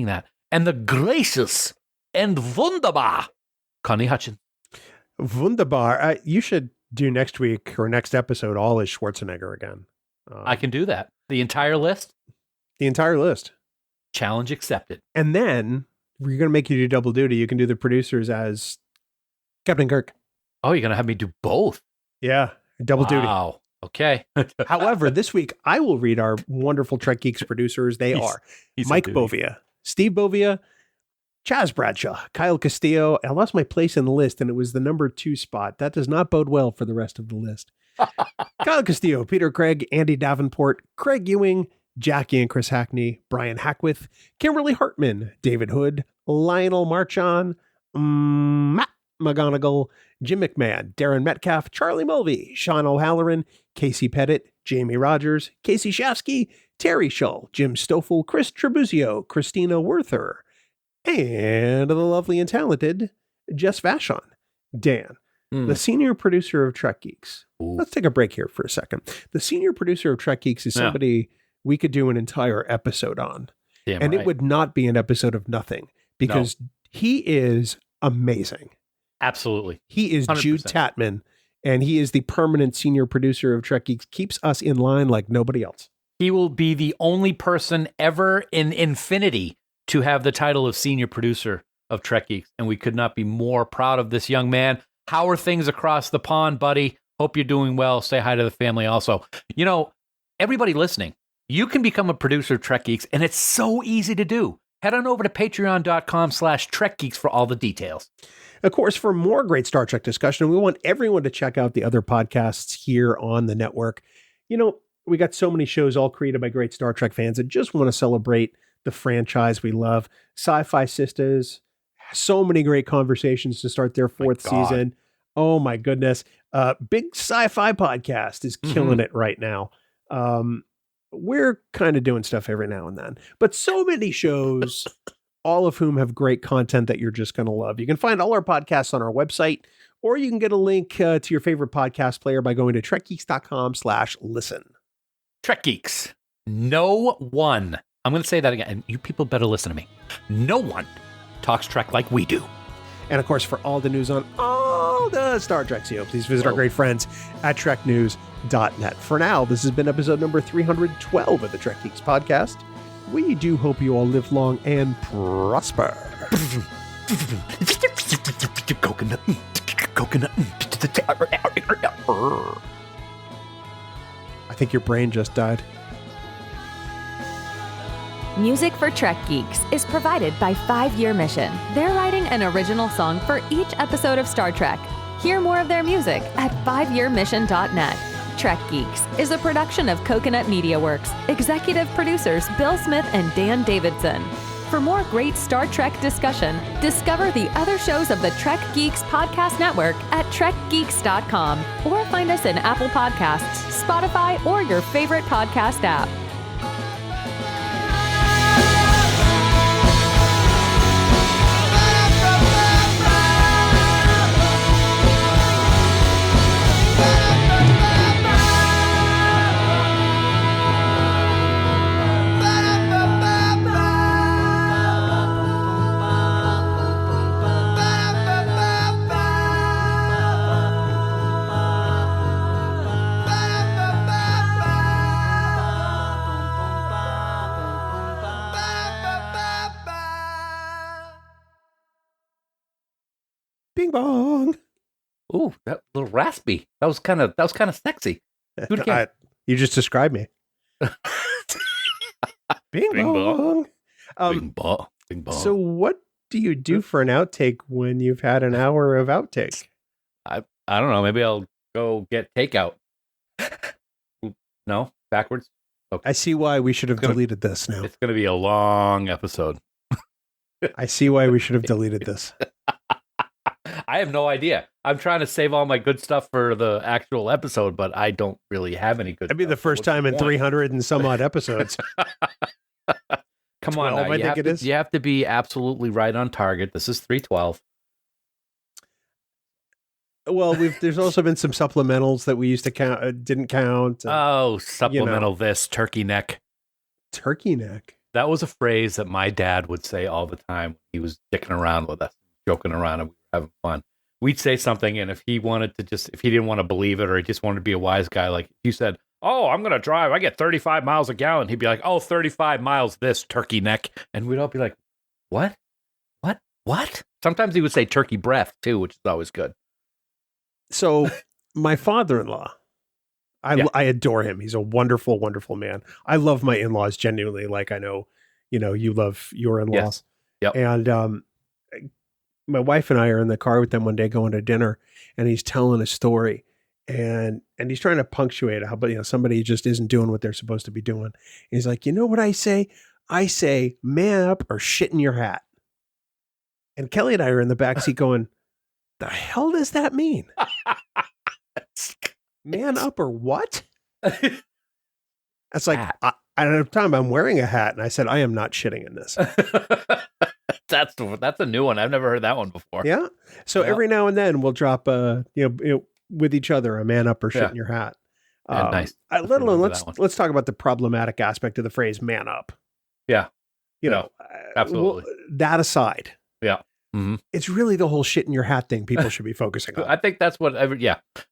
that. And the gracious and wunderbar Connie Hutchin. Wunderbar. You should do next week or next episode all as Schwarzenegger again. I can do that. The entire list? The entire list. Challenge accepted. And then we're going to make you do double duty. You can do the producers as Captain Kirk. Oh, you're going to have me do both? Yeah, double duty. Wow. Okay. However, this week I will read our wonderful Trek Geeks producers. They are Mike Bovia, Steve Bovia, Chaz Bradshaw, Kyle Castillo. I lost my place in the list and it was the number 2 spot. That does not bode well for the rest of the list. Kyle Castillo, Peter Craig, Andy Davenport, Craig Ewing, Jackie and Chris Hackney, Brian Hackworth, Kimberly Hartman, David Hood, Lionel Marchand, Matt McGonigal, Jim McMahon, Darren Metcalf, Charlie Mulvey, Sean O'Halloran, Casey Pettit, Jamie Rogers, Casey Shafsky, Terry Shull, Jim Stoffel, Chris Trebuzio, Christina Werther, and the lovely and talented Jess Vashon. Dan, The senior producer of Trek Geeks. Ooh. Let's take a break here for a second. The senior producer of Trek Geeks is somebody we could do an entire episode on. Damn and right. It would not be an episode of nothing because he is amazing. Absolutely. He is 100%. Jude Tatman, and he is the permanent senior producer of Trek Geeks, keeps us in line like nobody else. He will be the only person ever in infinity to have the title of senior producer of Trek Geeks, and we could not be more proud of this young man. How are things across the pond, buddy? Hope you're doing well. Say hi to the family also. You know, everybody listening, you can become a producer of Trek Geeks, and it's so easy to do. Head on over to patreon.com/Trek Geeks for all the details. Of course, for more great Star Trek discussion, we want everyone to check out the other podcasts here on the network. You know, we got so many shows all created by great Star Trek fans that just want to celebrate the franchise we love. Sci-Fi Sisters, so many great conversations to start their fourth season. Oh my goodness. Big Sci-Fi Podcast is killing it right now. We're kind of doing stuff every now and then, but so many shows, all of whom have great content that you're just going to love. You can find all our podcasts on our website, or you can get a link to your favorite podcast player by going to trekgeeks.com/listen. Trek Geeks. No one, I'm going to say that again, and you people better listen to me. No one talks Trek like we do. And of course, for all the news on all the Star Trek, please visit our great friends at treknews.net. For now, this has been episode number 312 of the Trek Geeks podcast. We do hope you all live long and prosper. Coconut. I think your brain just died. Music for Trek Geeks is provided by 5 Year Mission. They're writing an original song for each episode of Star Trek. Hear more of their music at 5yearmission.net. Trek Geeks is a production of Coconut Media Works. Executive producers Bill Smith and Dan Davidson. For more great Star Trek discussion, discover the other shows of the Trek Geeks Podcast Network at trekgeeks.com or find us in Apple Podcasts, Spotify, or your favorite podcast app. Bing bong. Ooh, that little raspy. That was kind of sexy. Do it again. You just described me. Bing bong. Bing bong. Bing bong. So what do you do for an outtake when you've had an hour of outtake? I don't know. Maybe I'll go get takeout. No, backwards. Okay. I see why we should have deleted this now. It's going to be a long episode. I see why we should have deleted this. I have no idea. I'm trying to save all my good stuff for the actual episode, but I don't really have any good That'd be the first time in 300 and some odd episodes. Come on, now. You have to be absolutely right on target. This is 312. Well, there's also been some supplementals that we used to count, didn't count. Supplemental this, turkey neck. Turkey neck? That was a phrase that my dad would say all the time. He was dicking around with us, joking around, and we were having fun. We'd say something, and if he didn't want to believe it, or he just wanted to be a wise guy, like if you said, "Oh, I'm going to drive, I get 35 miles a gallon," he'd be like, "Oh, 35 miles this, turkey neck." And we'd all be like, What? Sometimes he would say turkey breath, too, which is always good. So my father-in-law, I adore him. He's a wonderful, wonderful man. I love my in-laws genuinely. Like I know, you love your in-laws. Yes. Yep. And my wife and I are in the car with them one day going to dinner, and he's telling a story, and he's trying to punctuate how, but somebody just isn't doing what they're supposed to be doing. And he's like, you know what I say? I say, man up or shit in your hat. And Kelly and I are in the backseat going, the hell does that mean? Man up or what? It's like, I don't have time. I'm wearing a hat. And I said, I am not shitting in this. That's a new one. I've never heard that one before. Yeah. So every now and then we'll drop with each other a man up or shit in your hat. Nice. Let alone let's talk about the problematic aspect of the phrase "man up." Yeah. Absolutely. That aside. Yeah. Mm-hmm. It's really the whole shit in your hat thing people should be focusing on. I think that's what.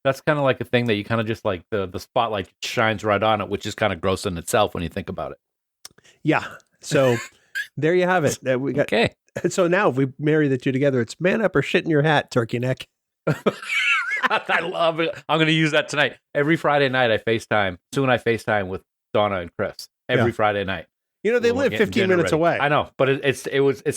That's kind of like a thing that you kind of just like the spotlight shines right on it, which is kind of gross in itself when you think about it. Yeah. So there you have it. We got. Okay. So now if we marry the two together, it's man up or shit in your hat, turkey neck. I love it. I'm going to use that tonight. Every Friday night I FaceTime. Soon I FaceTime with Donna and Chris. Every Friday night. You know, they live 15 minutes away. I know, but it's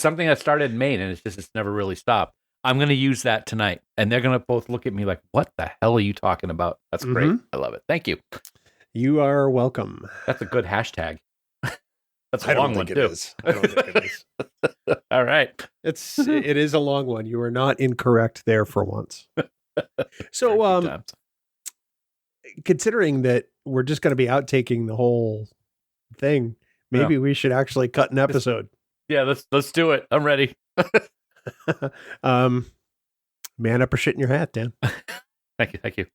something that started in Maine, and it's never really stopped. I'm going to use that tonight, and they're going to both look at me like, "What the hell are you talking about?" That's great. I love it. Thank you. You are welcome. That's a good hashtag. That's a long one too. I don't think it is. All right. It is a long one. You are not incorrect there for once. So, considering that we're just going to be outtaking the whole thing. Maybe we should actually cut an episode. Yeah, let's do it. I'm ready. Man up or shit in your hat, Dan. Thank you.